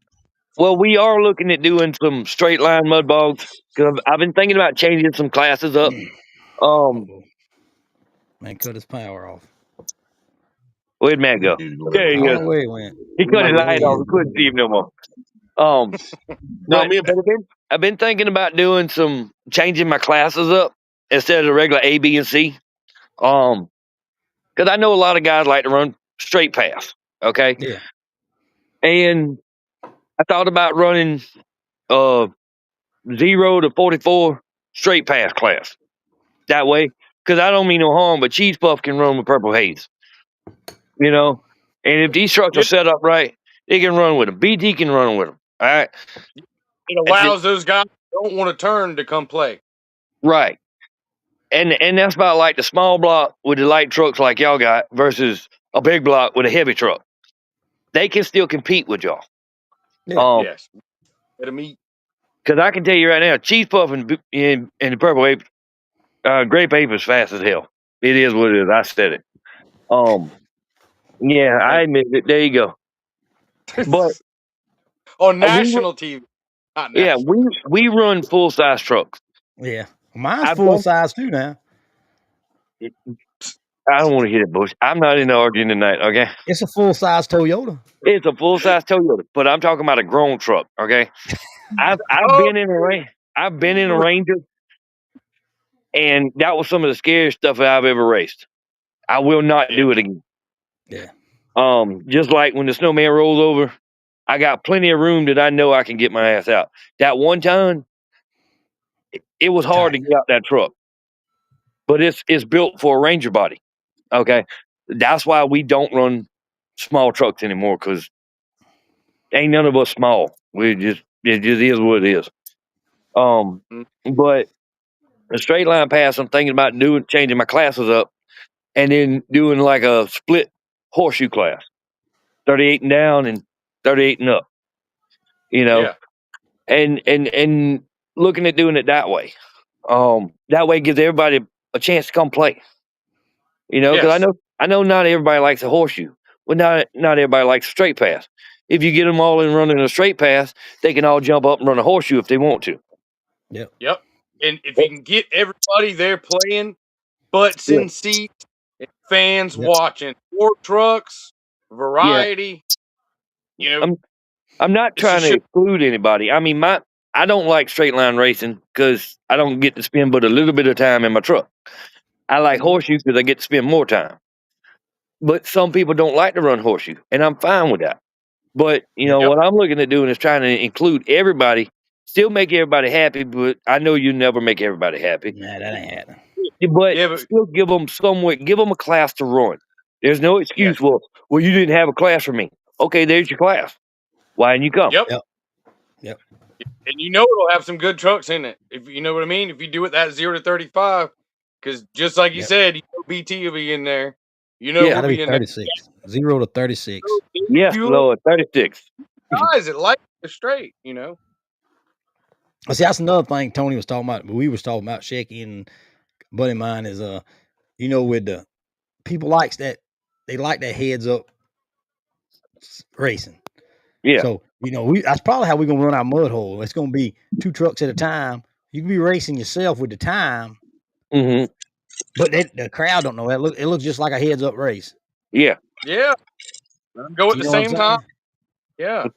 Well, we are looking at doing some straight line mud bogs because I've been thinking about changing some classes up. Man, cut his power off. Where'd Matt go? There I he don't goes. know where he went. He cut his Might be light off. We couldn't see him no more. But I've been thinking about doing some changing my classes up instead of the regular A, B, and C. Because I know a lot of guys like to run straight pass. Okay. Yeah. And I thought about running 0 to 44 straight pass class that way. Because I don't mean no harm, but Cheese Puff can run with Purple Haze. You know? And if these trucks are set up right, they can run with them. BT can run with them. All right. It allows those guys who don't want to turn to come play. Right. And that's about like the small block with the light trucks like y'all got versus a big block with a heavy truck. They can still compete with y'all. Yeah. Yes. Let them eat. Because I can tell you right now, Cheese Puff and the Purple Ape, Grape Ape is fast as hell. It is what it is. I said it. Yeah, I admit it. There you go. But on national TV. Not yeah, national. we run full size trucks. Yeah. Mine's full size too now. I don't want to hit it, Bush. I'm not in the arguing tonight, okay? It's a full size Toyota. It's a full size Toyota, but I'm talking about a grown truck, okay? I've been in a range. I've been in a Ranger, and that was some of the scariest stuff that I've ever raced. I will not do it again. Yeah. Just like when the snowman rolls over, I got plenty of room that I know I can get my ass out. That one time, it was hard to get out that truck, but it's built for a Ranger body. Okay, that's why we don't run small trucks anymore because ain't none of us small. It just is what it is. But a straight line pass, I'm thinking about changing my classes up, and then doing like a split horseshoe class, 38 and down and 38 and up. You know, and looking at doing it that way. That way it gives everybody a chance to come play. You know, because I know not everybody likes a horseshoe. Well, not everybody likes a straight pass. If you get them all in running a straight pass, they can all jump up and run a horseshoe if they want to. Yep. And if you can get everybody there playing, butts in seats, and fans watching, more trucks, variety. You know, I'm not trying to exclude anybody. I mean, I don't like straight line racing because I don't get to spend but a little bit of time in my truck. I like horseshoe because I get to spend more time. But some people don't like to run horseshoe, and I'm fine with that. But you know what I'm looking at doing is trying to include everybody, still make everybody happy. But I know you never make everybody happy. Nah, that ain't happening. But still give them a class to run. There's no excuse. Well, you didn't have a class for me. Okay, there's your class. Why didn't you come? Yep. And you know it'll have some good trucks in it. If you know what I mean. If you do it that 0 to 35, because just like you said, BT will be in there. You know Yeah. who'll Gotta be be in there? 36. 0 to 36. Yes, Bueller Lord, 36. guys that like it straight. See, that's another thing Tony was talking about. We was talking about Shecky and a buddy of mine is with the people likes that they like that heads up racing. Yeah. So, that's probably how we're gonna run our mud hole. It's gonna be 2 trucks at a time. You can be racing yourself with the time, Mm-hmm. but the crowd don't know that. It looks just like a heads up race. Yeah. Yeah, go at You the know what I'm same time. saying? Yeah,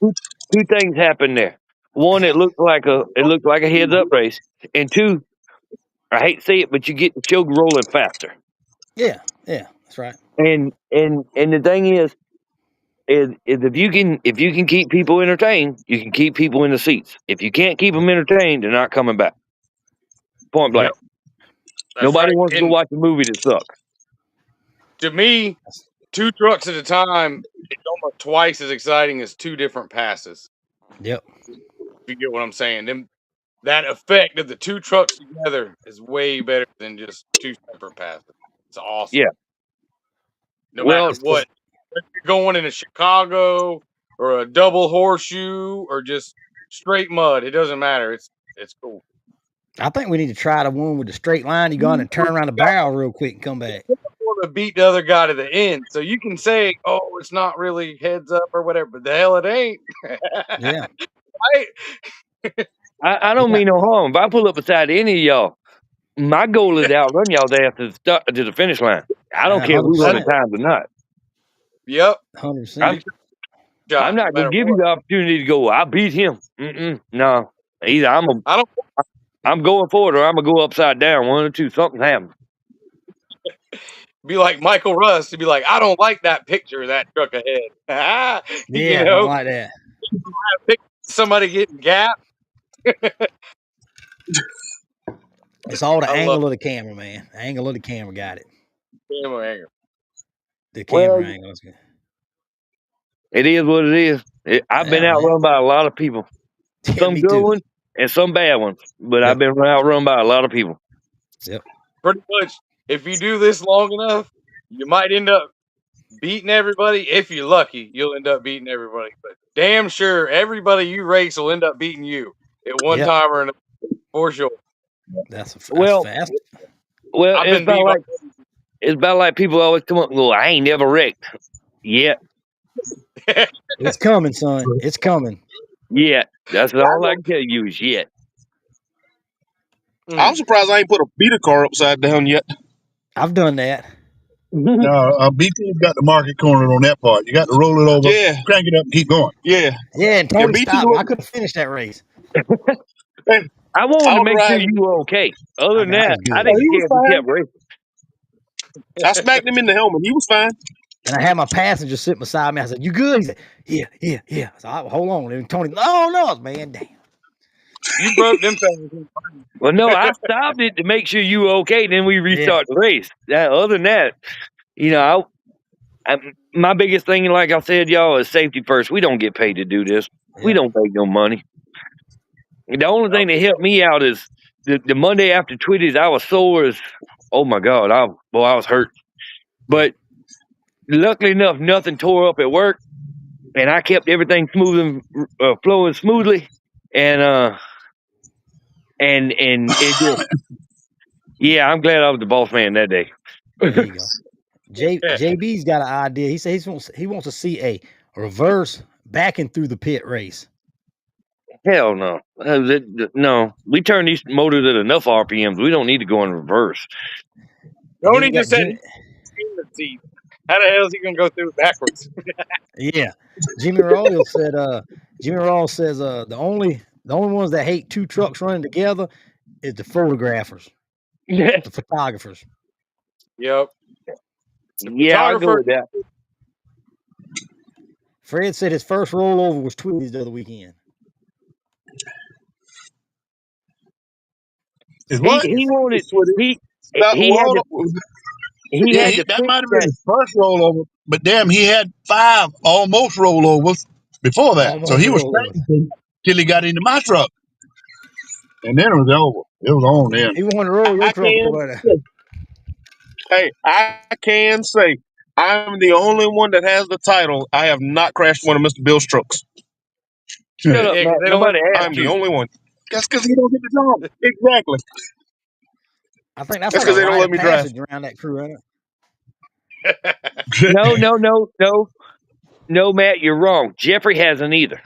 Two things happened there. One, it looked like a heads up race, and two, I hate to say it, but you get the show rolling faster. Yeah, that's right. And the thing is if you can keep people entertained, you can keep people in the seats. If you can't keep them entertained, they're not coming back. Point blank. yep, that's Nobody right. wants to go And watch a movie that sucks. to me, 2 trucks at a time is almost twice as exciting as 2 different passes. Yep. If you get what I'm saying, that effect of the 2 trucks together is way better than just 2 separate passes. It's awesome. Yeah. No Well, matter what, if you're going into Chicago or a double horseshoe or just straight mud, it doesn't matter. It's cool. I think we need to try the one with the straight line. You go in and turn around the barrel real quick and come back. Want to beat the other guy to the end, so you can say, "Oh, it's not really heads up or whatever," but the hell it ain't. Yeah. Right? I don't mean no harm. If I pull up beside any of y'all, my goal is to outrun y'all there to the finish line. I don't care if we run the 100%. times or not. Yep. 100%. I'm not no gonna give you the opportunity to go. I beat him. No, either I don't I'm going forward or I'm gonna go upside down. One or two. Something happens. be like Michael Russ to be like, I don't like that picture of that truck ahead. Yeah, I don't like that. Somebody getting gapped. It's all the I angle love of the camera, man. The angle of the camera got it. camera angle. The camera Well, angle is good. it is what it is. I've been Yeah, man. outrun by a lot of people. Yeah, Some me good too. ones and some bad ones. But Yep. I've been outrun by a lot of people. Yep. Pretty much, if you do this long enough, you might end up beating everybody. If you're lucky, you'll end up beating everybody. But damn sure, everybody you race will end up beating you at one Yep. time or another, for sure. That's Well, fast. Well, I've it's been beat. about like people always come up and go, "I ain't never wrecked yet." It's coming, son. It's coming. Yet. That's all I can tell you is yet. I'm surprised I ain't put a beater car upside down yet. I've done that. No, BT's got the market cornered on that part. You got to roll it over, Yeah, crank it up, and keep going. yeah. Yeah, and Yeah, Tony BT stopped me. I was. couldn't finish that race. Hey, I wanted I to was make sure riding. you were okay. Other I than mean, I that, was I good. Oh, didn't he was care if we fine. kept racing. I smacked him in the helmet. He was fine. And I had my passenger sitting beside me. I said, "You good?" He said, "Yeah." So hold on. And Tony, no, man, damn. You broke them things. Well, no, I stopped it to make sure you were okay. Then we restart the race. Other than that, my biggest thing, like I said, y'all, is safety first. We don't get paid to do this. We don't make no money. The only thing that helped me out is the Monday after Twitties, I was sore as, oh my God, I was hurt. But luckily enough, nothing tore up at work, and I kept everything smooth and flowing smoothly, and it just, yeah, I'm glad I was the boss man that day. There you go. JB's got an idea. He says he wants to see a reverse backing through the pit race. Hell no, no. We turn these motors at enough RPMs. We don't need to go in reverse. Tony just said he's in the seat. How the hell is he gonna go through it backwards? Yeah, Jimmy Rawls said. Jimmy Rawls says the only ones that hate 2 trucks running together is the photographers, the photographers. Yep. Yeah, I go with that. Fred said his first rollover was Twitties the other weekend. Is what? He wanted he That had to that might fix have been his first rollover, but damn, he had 5 almost rollovers before that. So Almost he was rollovers. practicing till he got into my truck, and then it was over. It was on then. He wanted to roll your I truck can over there. say, hey, I can say I'm the only one that has the title. I have not crashed one of Mr. Bill's trucks. Shut up, Yeah, Matt. 'cause they don't Nobody let asked I'm the you. only one. That's because he don't get the job. Exactly. I think that's That's like a because they don't rite let of me drive. passage around that crew, ain't it? No, Matt, you're wrong. Jeffrey hasn't either.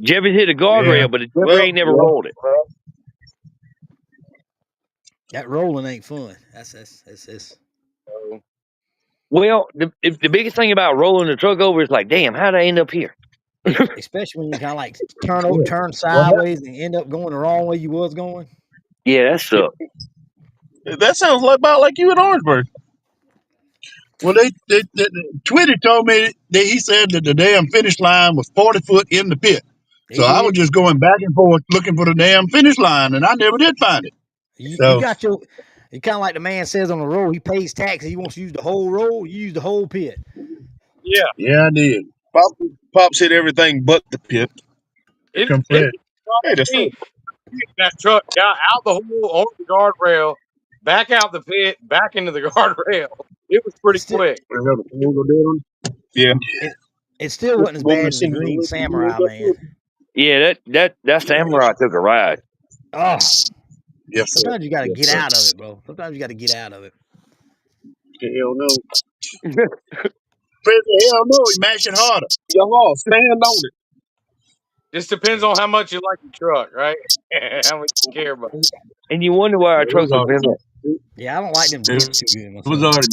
Jeffrey's hit a guardrail, Yeah. but Jeffrey Well, ain't never yeah. rolled it. That rolling ain't fun. That's Well, the biggest thing about rolling the truck over is like, damn, how'd I end up here? especially when you kind of like Yeah. turn sideways and end up going the wrong way you was going. Yeah, that sucks. That sounds about like you in Orangeburg. Well, Twitty told me that he said that the damn finish line was 40 foot in the pit. He So I was did. just going back and forth looking for the damn finish line, and I never did find it. You So got your. It kind of like the man says on the road. He pays taxes. He wants to use the whole road. You use the whole pit. Yeah, yeah, I did. Pops hit everything but the pit. Here it come it Fred. Hey, that's me. That truck got out the hole on the guardrail, back out the pit, back into the guardrail. It was pretty It still quick. Yeah. it still wasn't as Woman bad that as the sings the Green lyrics and Samurai, you man. Yeah, that samurai took a ride. Oh, Yes, sir. sometimes you got to Yes, get sir. out of it, bro. Sometimes you got to get out of it. Hell no. Fred said, hell no, he mashed it harder. Y'all stand on it. Just depends on how much you like the truck, right? How much you care about it. And you wonder why our truck was bent up. Yeah, I don't like them dents too good It was myself. already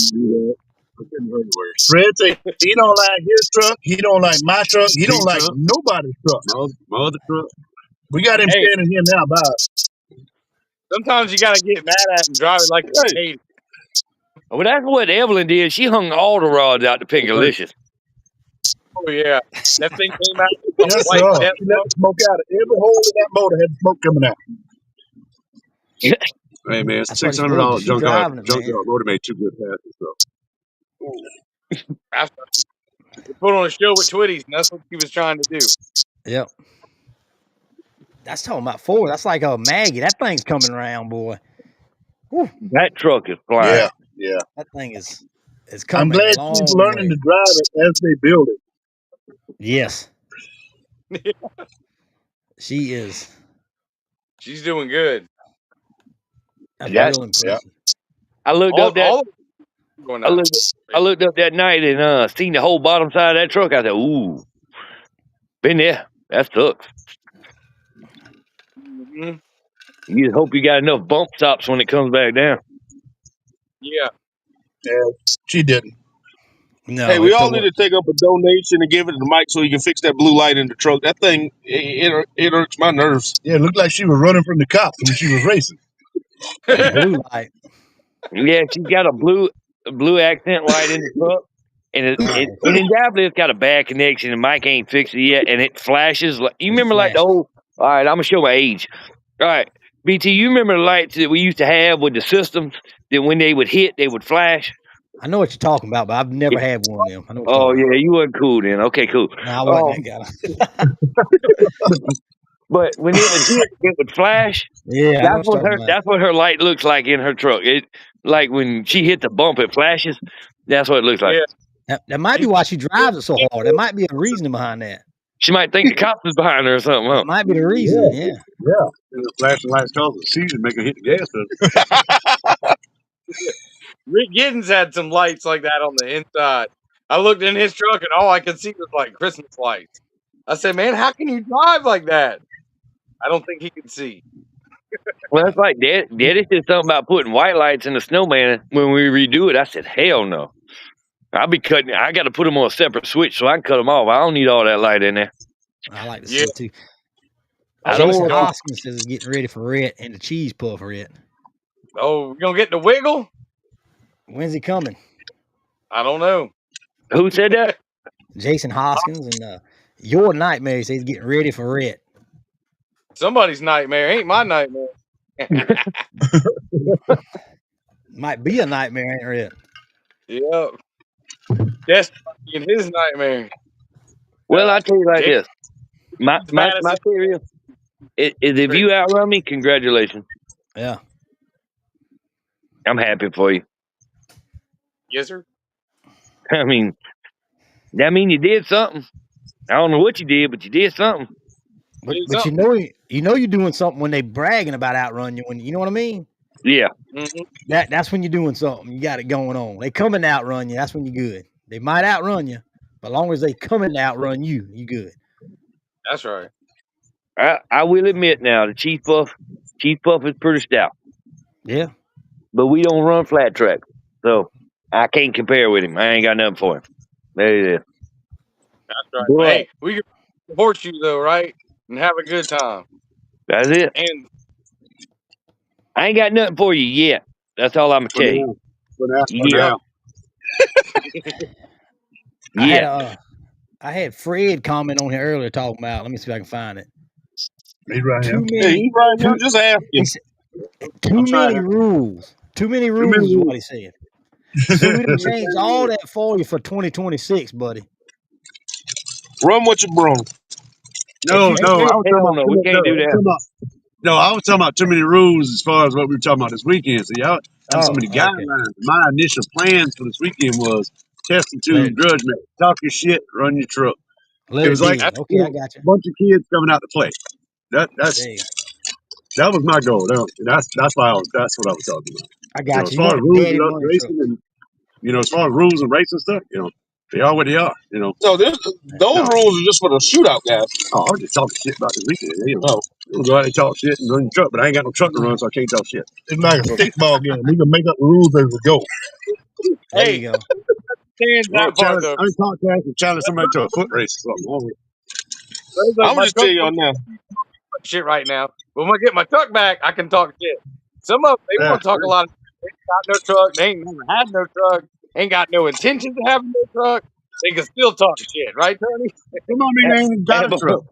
Fred said he don't like his truck. He don't like my truck. He don't like nobody's truck. My other truck. We got him Hey, standing here now by us. sometimes you got to get mad at it and drive it like you Hey. hate it. Well, that's what Evelyn did. She hung all the rods out to Pinkalicious. Oh yeah, that thing came out with a Yes, sir. white death He let the smoke out. Every hole in that motor had smoke coming out. Hey man, That's what it's for. But she driving it, man. motor made two good passes. So. After we put on a show with Twitties, and that's what she was trying to do. Yep. That's talking about Ford. That's like a Maggie. That thing's coming around, boy. Whew, That truck is flying. Yeah, yeah. that thing is I'm coming glad a she's long learning way. to drive it as they build it. Yes, she is. She's doing good. That's That real impressive. I looked up that All of them going I out. looked up that night and seen the whole bottom side of that truck. I said, "Ooh, been there. That sucks." Mhm. You just hope you got enough bump stops when it comes back down. Yeah, Yeah, she didn't. No, Hey, we it all tore need up. to take up a donation and give it to Mike so he can fix that blue light in the truck. That thing, it irks my nerves. Yeah, it looked like she was running from the cops when she was racing. A blue light. Yeah, she's got a blue accent light in the truck, and Oh, undoubtedly it's got a bad connection, and Mike ain't fixed it yet, and it flashes. You it remember like the flashed. old? All right, I'm gonna show my age. All right, BT, you remember the lights that we used to have with the systems that when they would hit, they would flash? I know what you're talking about, but I've never had one of them. I know what you're Oh talking yeah, you wasn't cool then. Okay, cool. about. No, I wasn't that guy. But when it would hit, it would flash. Yeah, I know what you're talking about. That's what her light looks like in her truck. It like when she hit the bump, it flashes. That's what it looks like. yeah. That might be why she drives it so hard. There might be a reason behind that. She might think the cops is behind her or something. Huh? That might be the reason. Yeah. Yeah. And the flashing lights cause the season make her hit the gas. Rick Giddens had some lights like that on the inside. I looked in his truck and all I could see was like Christmas lights. I said, "Man, how can you drive like that?" I don't think he could see. Well, that's like Daddy said something about putting white lights in the snowman when we redo it. I said, hell no. I'll be cutting. I got to put them on a separate switch so I can cut them off. I don't need all that light in there. I like to Yeah. see too. I don't Jason want. Hoskins says he's getting ready for Rhett and the cheese puff Rhett. Oh, you gonna get the wiggle? When's he coming? I don't know. Who said that? Jason Hoskins and your nightmare says he's getting ready for Rhett. Somebody's nightmare. Ain't my nightmare. Might be a nightmare, ain't Rhett? Yep. That's in his nightmare. Well, I tell you like Jake- this. My Madison. theory is if you outrun me, congratulations. Yeah. I'm happy for you. Yes, sir. I mean, that mean you did something. I don't know what you did, but you did something. But Did but something. you know you're doing something when they bragging about outrun you. When you know what I mean. Yeah. Mm-hmm. That's when you're doing something. You got it going on. They coming to outrun you. That's when you're good. They might outrun you, but as long as they coming to outrun you, you good. That's right. I will admit now, the Chief Puff is pretty stout, Yeah. but we don't run flat track, so I can't compare with him. I ain't got nothing for him. There it is. That's right. But But hey, we can support you though, right? And have a good time. that's it. And I ain't got nothing for you yet. That's all I'm gonna For tell you. now. For now. For Yeah, yep. now. I had yeah. I had Fred comment on here earlier talking about. Let me see if I can find it. He's right here. Too Hey, many he's right here. too Just ask he him. said I'm too trying many to. rules. Too many Too many rules is what rules. he said. So we done changed all that for you for 2026, buddy. Run what you brung. If No, you Hey, no. I commit was talking hell about no, too we many. No, can't I do was that. talking about. No, I was talking about too many rules as far as what we were talking about this weekend. So y'all have so oh, many okay. guidelines. My initial plans for this weekend was test and Let tune, grudge match, talk your shit, run your truck. It it was like dead. That's Okay, I got a you. bunch of kids coming out to play. There you go. That was my goal. That's why that's what I was talking about. I You know, got as you. You far want as a rules daddy and running truck. racing, and as far as rules and racing stuff, they are what they are. So those No, rules are just for the shootout guys. I was just talking shit about this weekend. We'll go out and talk shit and run your truck, but I ain't got no truck to run, so I can't talk shit. It's like a stickball game. We can make up the rules as we go. There hey, you go. stand Well, that part challenge. though. I ain't talk to actually challenge somebody to a foot race or something. It's like I'm gonna my just tell truck y'all now. shit right now. But when I get my truck back, I can talk shit. Some of them, they Yeah. want to talk a lot of shit. They ain't got no truck. They ain't never had no truck. Ain't got no intentions of having no truck. They can still talk shit, right, Tony? Some of them Hey, ain't even got hey, a truck.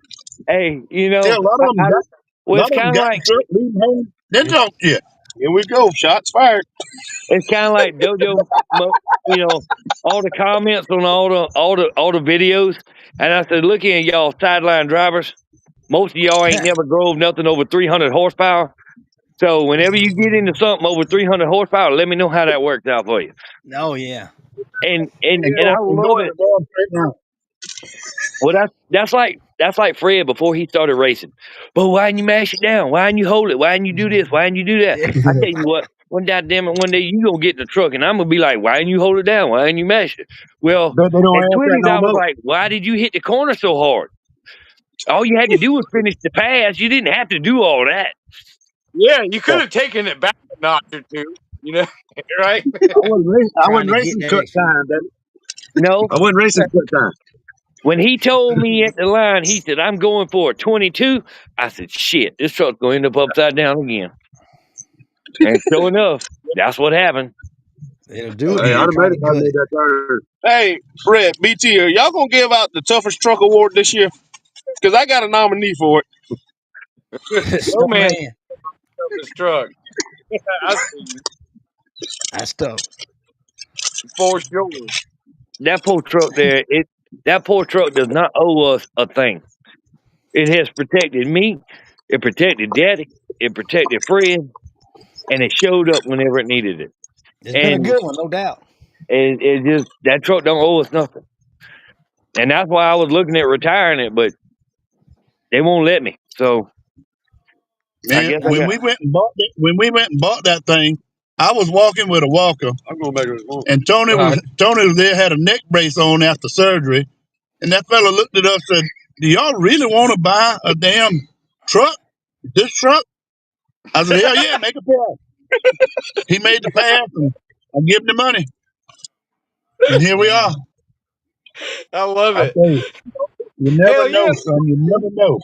hey, Yeah, a lot of them got. A well, lot of them got the truck. Leave them home. Then it's talk shit. Here we go. Shots fired. kind of like JoJo. You know, all the comments on all the videos, and I said, looking at y'all sideline drivers, most of y'all ain't never drove nothing over 300 horsepower. So whenever you get into something over 300 horsepower, let me know how that works out for you. Oh yeah. And And and go I and go love in it. the damn straight line. Well, that's like Fred before he started racing. But why didn't you mash it down? Why didn't you hold it? Why didn't you do this? Why didn't you do that? I tell you what, one day you gonna get in the truck and I'm gonna be like, why didn't you hold it down? Why didn't you mash it? Well, But they don't at ask that 20s no I was more. like, why did you hit the corner so hard? All you had to do was finish the pass. You didn't have to do all that. Yeah, you could So, have taken it back a notch or two, right? I Trying wasn't to get racing that cut extra. time, baby. no, I wasn't racing cut time. when he told me at the line, he said, I'm going for a 22. I said, shit, this truck's going to end up upside down again. And sure enough, that's what happened. It'll do it, Hey, I'd man. have made Trying it to if I cut made it. that turn. Hey, Fred, BT, are y'all gonna give out the toughest truck award this year? Because I got a nominee for it. No man Snowman. up his truck. I see That's tough. for sure. That poor truck there, that poor truck does not owe us a thing. It has protected me, it protected Daddy, it protected Fred, and it showed up whenever it needed it. It's been a And good one, no doubt. it just that truck don't owe us nothing. And that's why I was looking at retiring it, but they won't let me. So I Man, guess I got when we went and bought that thing, I was walking with a walker. I'm going back to the and Tony was there, had a neck brace on after surgery, and that fella looked at us and said, "Do y'all really want to buy a damn truck? This truck?" I said, "Hell yeah, make a pass." He made the pass, and I give him the money, and here we are. Man, I love I it. tell you, you never Hell know, yeah. son. You never know.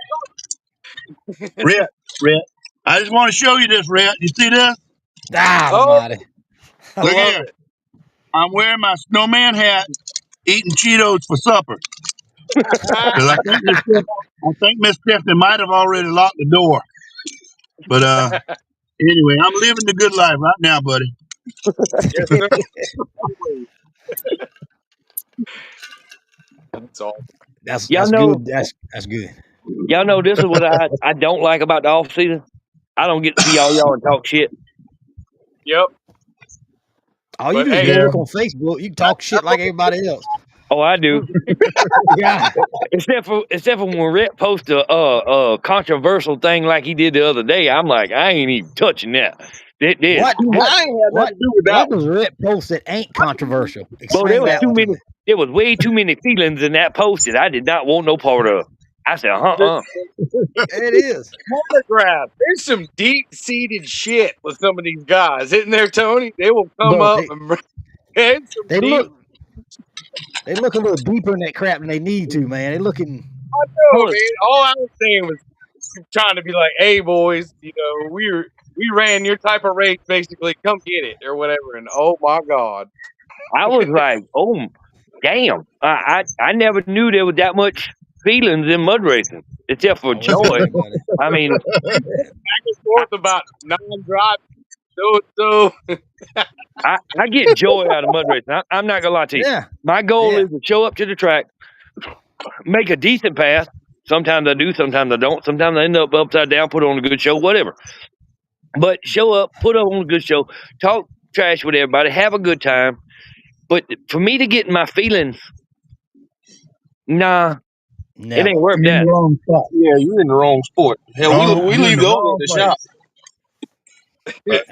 Rhett, Rhett, I just want to show you this, Rhett. You see this? God Oh, almighty. I Look love here. it. I'm wearing my snowman hat, eating Cheetos for supper. Because I think Miss Stephanie might have already locked the door. But anyway, I'm living the good life right now, buddy. Yes, sir. Always. That's all. y'all That's know good. That's good. y'all know this is what I don't like about the off season. I don't get to see all y'all and talk shit. Yep. All you But do is hey, go Yeah. look on Facebook. You can talk shit like everybody else. Oh, I do. Yeah. Except for when Rhett posts a controversial thing like he did the other day, I'm like, I ain't even touching that. There's What? too much. I ain't had What? nothing to do with that What one. does Rhett post that ain't controversial? Bro, there Explain was that too one to many. me. There was way too many feelings in that post that I did not want no part of. I said, It is. monograph. There's some deep-seated shit with some of these guys, isn't there, Tony? They will come Bro, up and there's some they deep. look a little deeper in that crap than they need to, man. They looking. No, man. All I was saying was trying to be like, "Hey, boys, we ran your type of race, basically. Come get it or whatever." And oh my god, I was like, oh, damn. I never knew there was that much feelings in mud racing, except for I wouldn't say joy. that, buddy. I mean, back and forth about non-driving. So I get joy out of mud racing. I'm not gonna lie to you. Yeah. My goal Yeah. is to show up to the track, make a decent pass. Sometimes I do, sometimes I don't. Sometimes I end up upside down, put on a good show, whatever. But show up, put on a good show, talk trash with everybody, have a good time. But for me to get in my feelings, nah, it Never. ain't worth You're in that. the wrong spot. Yeah, you're in the wrong sport. Hell, we You're in leave the those at wrong the place. shop. But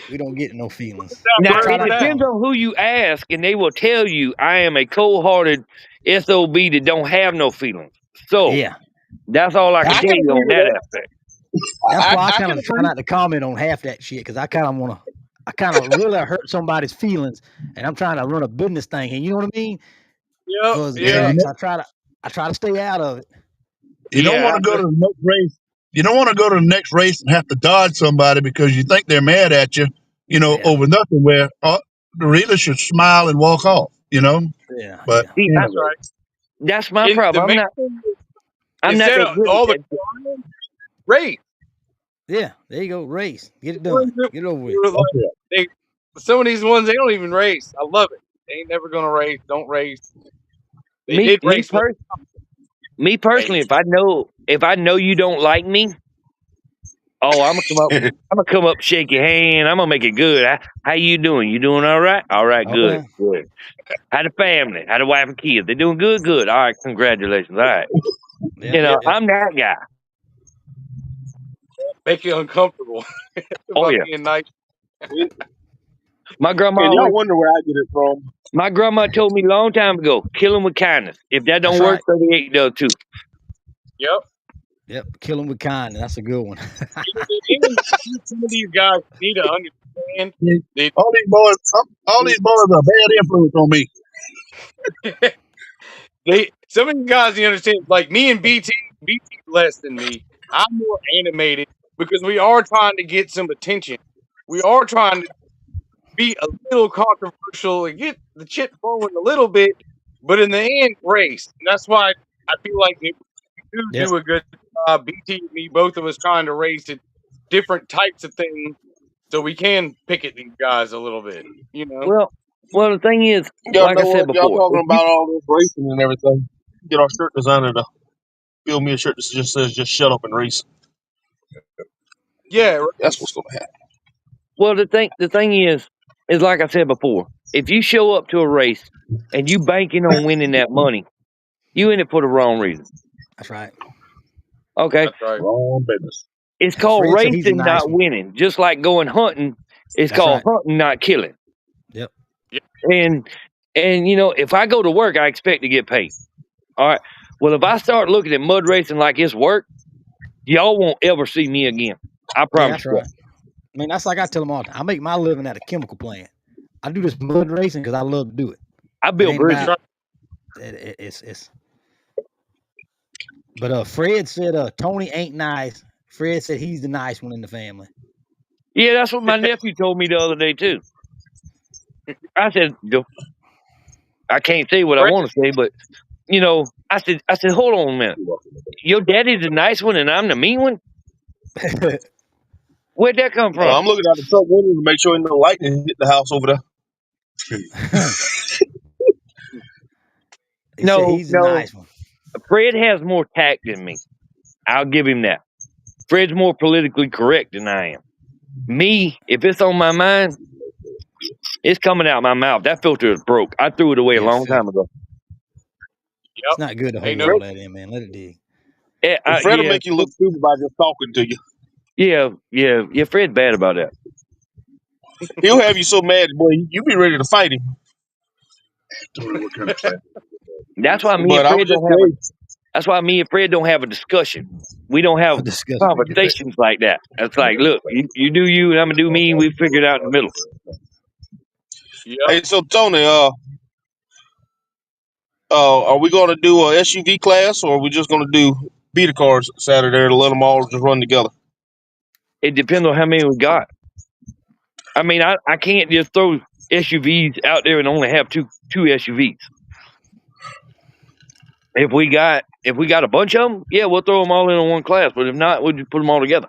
we don't get no feelings. Now I try it not to depends call on who you ask, and they will tell you I am a cold-hearted SOB that don't have no feelings. So Yeah. that's all I can I tell can you agree on with that that. aspect. That's why I I kind can of try agree. not to comment on half that shit because I kind of really hurt somebody's feelings, and I'm trying to run a business thing, and you know what I mean? yep, Because Yeah, yeah. I try to stay out of it. you don't Yeah, want to go to the next race. You don't want to go to the next race and have to dodge somebody because you think they're mad at you, Yeah. over nothing. Where the reader should smile and walk off. Yeah. But see, anyway, That's right. that's my And the problem. main thing is, I'm not instead that of good all the at that. crying, race. Yeah. There you go. Race. Get it Ones done. that Get it over with. were that's like, it. some of these ones they don't even race. I love it. They ain't never gonna race. Don't race. They Me, did race one. me personally, if I know you don't like me, oh, I'm gonna come up, shake your hand. I'm gonna make it good. How you doing? You doing all right? All right, good, Okay. good. How the family? How the wife and kids? They doing good, good. All right, congratulations. All right. Yeah. Yeah, I'm that guy. make you uncomfortable Oh by yeah. being nice. My grandma And y'all always, wonder where I get it from. my grandma told me a long time ago, kill them with kindness. If that don't That's work, right. 38 does too. Yep. Yep. Kill them with kindness. That's a good one. Even some of these guys need to understand that All these boys are a bad influence on me. some of you guys need to understand. Like me and BT less than me. I'm more animated because we are trying to get some attention. We are trying to be a little controversial and get the shit flowing a little bit, but in the end, race. And that's why I feel like if we Yep. do a good job, BT and me, both of us trying to race at different types of things, so we can pick at these guys a little bit. Well, the thing is, Y'all like I know said what? Y'all before, talking if you, about all this racing and everything. Get our shirt designer to build me a shirt that just says "Just shut up and race." Yeah, That's what's gonna happen. well, the thing is like I said before, if you show up to a race and you banking on winning that money, you in it for the wrong reason. That's right. Okay, that's right. Wrong business. it's And called Fred said he's a racing, nice not one. winning. Just like going hunting, it's That's called right. hunting, not killing. Yep. And if I go to work, I expect to get paid. All right. Well, if I start looking at mud racing like it's work, y'all won't ever see me again. I Yeah, promise that's you that. right. I mean, that's like I tell them all the time. I make my living at a chemical plant. I do this mud racing because I love to do it. I It build ain't bridges. about it's. But Fred said Tony ain't nice. Fred said he's the nice one in the family. Yeah, that's what my nephew told me the other day too. I said, I can't say what I Fred, want to say, but I said, hold on a minute. Your daddy's the nice one and I'm the mean one? Where'd that come from? I'm looking out the truck window to make sure ain't no lightning hit the house over there. He said he's the No. nice one. Fred has more tact than me. I'll give him that. Fred's more politically correct than I am. Me, if it's on my mind, It's coming out my mouth. That filter is broke. I threw it away a long time ago. It's not good to hold Ain't all no- that in, man. Let it dig. And Fred will Yeah, make you look stupid by just talking to you. yeah. Fred's bad about that. He'll have you so mad, boy, you be ready to fight him. What kind of class? That's why me But and I Fred was just don't have a. saying, That's why me and Fred don't have a discussion. We don't have Disgusting. conversations like that. It's like, look, you do you, and I'm gonna do me, and we figure it out in the middle. Yep. hey, so Tony, are we going to do a SUV class, or are we just going to do beater cars Saturday to let them all just run together? It depends on how many we got. I mean, I can't just throw SUVs out there and only have two SUVs. If we got a bunch of them, yeah, we'll throw them all in on one class. But if not, we'll just put them all together.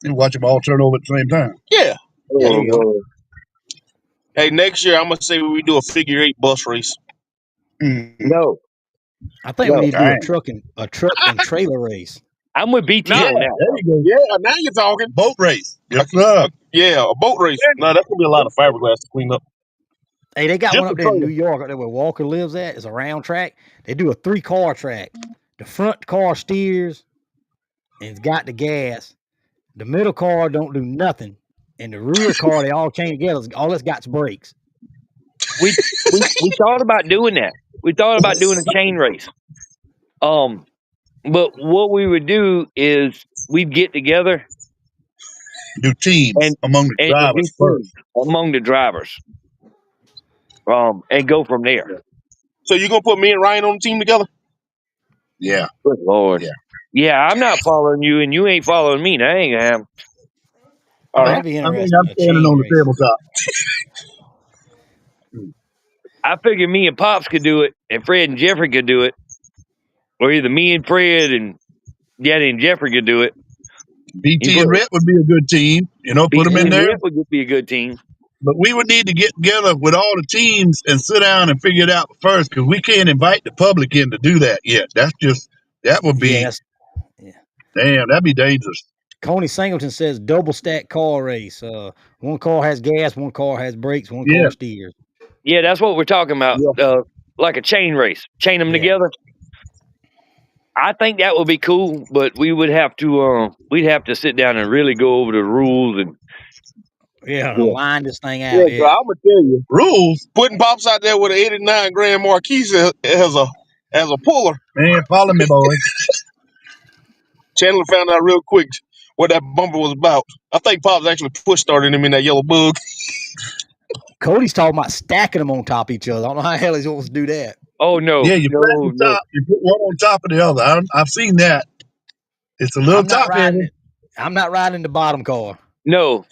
And watch them all turn over at the same time. Yeah. There you go. Hey, next year I'm gonna say we do a figure 8 bus race. No, I think No. we need to do Dang. a truck and trailer race. I'm with BT No. on that. There you go. Yeah, now you're talking. Boat race. Yes, sir. Yeah, a boat race. No, that's gonna be a lot of fiberglass to clean up. Hey, they got Just one up a there in trailer. New York, up there where Walker lives at. It's a round track. They do a 3-car track. The front car steers and it's got the gas. The middle car don't do nothing. And the rear car, they all chain together. All it's got's brakes. We thought about doing that. We thought about doing a chain race. But what we would do is we'd get together Do teams and among the do drivers first. teams among the drivers. And go from there. So you gonna put me and Ryan on the team together? Yeah. Good Lord. Yeah. Yeah, I'm not following you, and you ain't following me. That ain't gonna happen. All right. That'd be I think interesting. I'm A standing chain on the race. tabletop. I figured me and Pops could do it, and Fred and Jeffrey could do it, or either me and Fred and Daddy and Jeffrey could do it. BT and Rhett would be a good team. Put them BT in and there. Rhett would be a good team. But we would need to get together with all the teams and sit down and figure it out first, because we can't invite the public in to do that yet. That would be, damn, that'd be dangerous. Coney Singleton says double stack car race. One car has gas, one car has brakes, one Yeah. car steers. Yeah, that's what we're talking about. Like a chain race, chain them together. I think that would be cool, but we would have to we'd have to sit down and really go over the rules and line this thing Yeah, out. so I'm gonna tell you, Rules, putting Pops out there with an 89 grand Marquise as a puller. man, follow me, boys. Chandler found out real quick what that bumper was about. I think Pops actually push started him in that yellow bug. Cody's talking about stacking them on top of each other. I don't know how the hell he's supposed to do that. Oh no! Yeah, you flatten the top, you put one on top of the other. I've seen that. It's a little top heavy. I'm not riding the bottom car. No.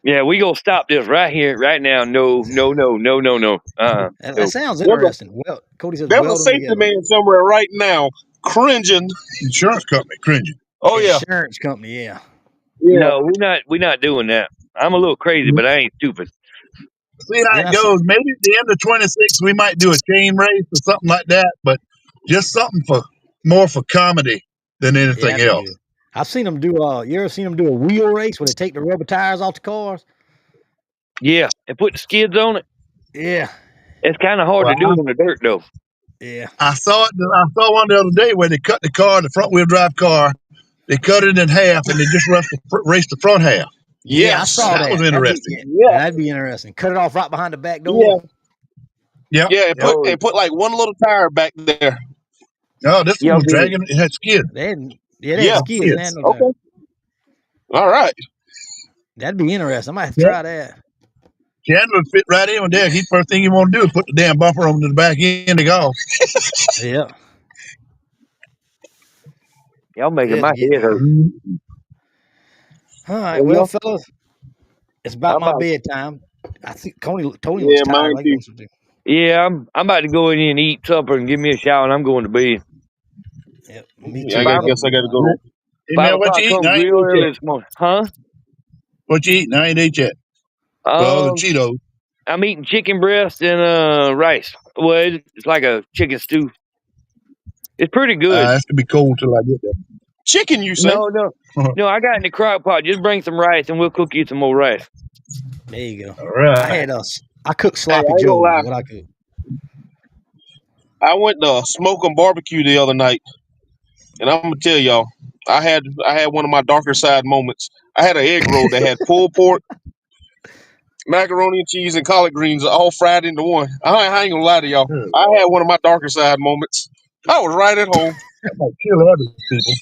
Yeah, we gonna stop this right here, right now. No. That sounds interesting. Well, Cody says there's a safety man somewhere right now cringing. Insurance company cringing. Oh yeah, insurance company. Yeah. No, we're not doing that. I'm a little crazy, but I ain't stupid. See how it goes. Maybe at the end of 26, we might do a chain race or something like that, but just something more for comedy than anything else. Good. I've seen them do you ever seen them do a wheel race where they take the rubber tires off the cars? Yeah, and put the skids on it. Yeah. It's kind of hard to do on the dirt though. Yeah. I saw one the other day where they cut the car, the front wheel drive car, they cut it in half and they just raced the front half. Yeah, I saw that. That was interesting. That'd be interesting. Cut it off right behind the back door. Yeah, and put like one little tire back there. No, this one was dragging. It had skids. They had skids. They had no okay. All right. That'd be interesting. I might have to try that. Chandler would fit right in with that. First thing you want to do is put the damn bumper on the back end of golf. Yeah. Y'all making my head hurt. All right, well, fellas, it's about my bedtime. I think Tony looks tired. Like yeah, I'm about to go in here and eat supper and give me a shower, and I'm going to bed. Yep, me too. I guess I got to go. Hey, man, what you eating? I ain't eat yet. This morning. Huh? What you eating? I ain't ate yet. Well, the Cheetos. I'm eating chicken breast and rice. Well, it's like a chicken stew. It's pretty good. It's gonna be cold till I get there. Chicken, you say? No. I got in the crock pot. Just bring some rice, and we'll cook you some more rice. There you go. All right. I cooked Hey, sloppy I ain't gonna joes. lie. What I cooked. I went to smoke and barbecue the other night, and I'm gonna tell y'all, I had one of my darker side moments. I had an egg roll that had pulled pork, macaroni and cheese, and collard greens all fried into one. I ain't gonna lie to y'all. Good. I had one of my darker side moments. I was right at home. That might kill other people.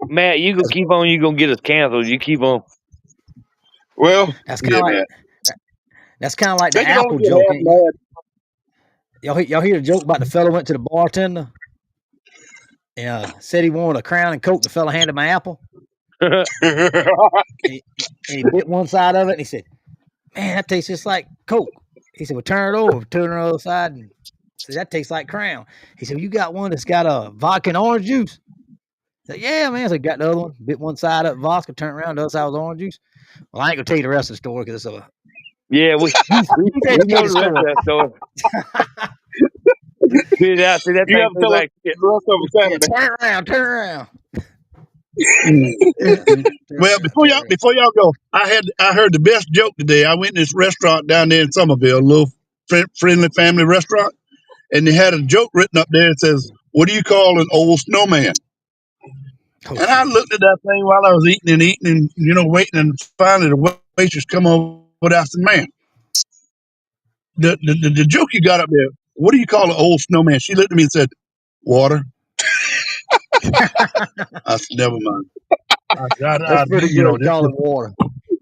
Matt, you gonna keep on. You gonna get us canceled. You keep on. Well, That's Yeah, kind of man. like they the can only apple get joke. half mad. Y'all hear the joke about the fella went to the bartender and said he wanted a Crown and Coke. The fella handed him an apple, and he bit one side of it, and he said, "Man, that tastes just like Coke." He said, "Well, turn it over, turn it on the other side, and said that tastes like Crown." He said, well, "You got one that's got a vodka and orange juice?" I said, "Yeah, man." So he got the other one, bit one side up vodka, turned around, the other side was orange juice. Well, I ain't gonna tell you the rest of the story because it's a Yeah, we know the rest of that story. Spit it out. See, that You thing have to tastes tell us like shit. the rest of it Yeah, Saturday. turn around. Well, before y'all go, I heard the best joke today. I went to this restaurant down there in Somerville, a little friendly family restaurant, and they had a joke written up there that says, "What do you call an old snowman?" Oh And I shit. looked at that thing while I was eating, and waiting, and finally the waitress come over and I said, "Man, the joke you got up there, what do you call an old snowman?" She looked at me and said, "Water." I said, "Never mind." That's pretty good. This Call just it water.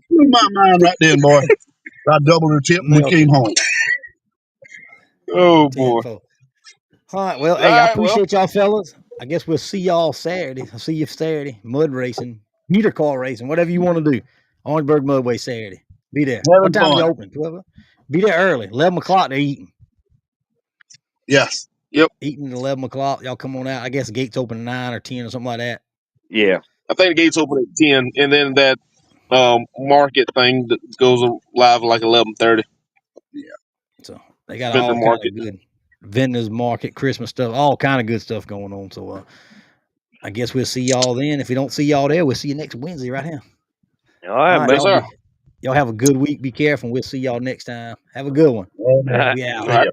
blew my mind right then, boy. I doubled her tip and we came Melted. home. Oh boy. Tenfold. All right. Well, All hey, I right. Well, appreciate y'all fellas. I guess we'll see y'all Saturday. I'll see you Saturday. Mud racing, heater car racing, whatever you want to do. Orangeburg Mudway Saturday. Be there. What Having time do you fun. open? 12? Be there early. 11 o'clock they're eating. Yes. Eating at 11 o'clock. Y'all come on out. I guess the gates open at 9 or 10 or something like that. Yeah. I think the gates open at 10, and then that market thing that goes live like 11:30. So they got Vendor all kind market. of good vendors market, Christmas stuff, all kind of good stuff going on. So I guess we'll see y'all then. If we don't see y'all there, we'll see you next Wednesday right here. All right, All right, Yes, sir. y'all have a good week. Be careful. We'll see y'all next time. Have a good one. All man. We out. All right.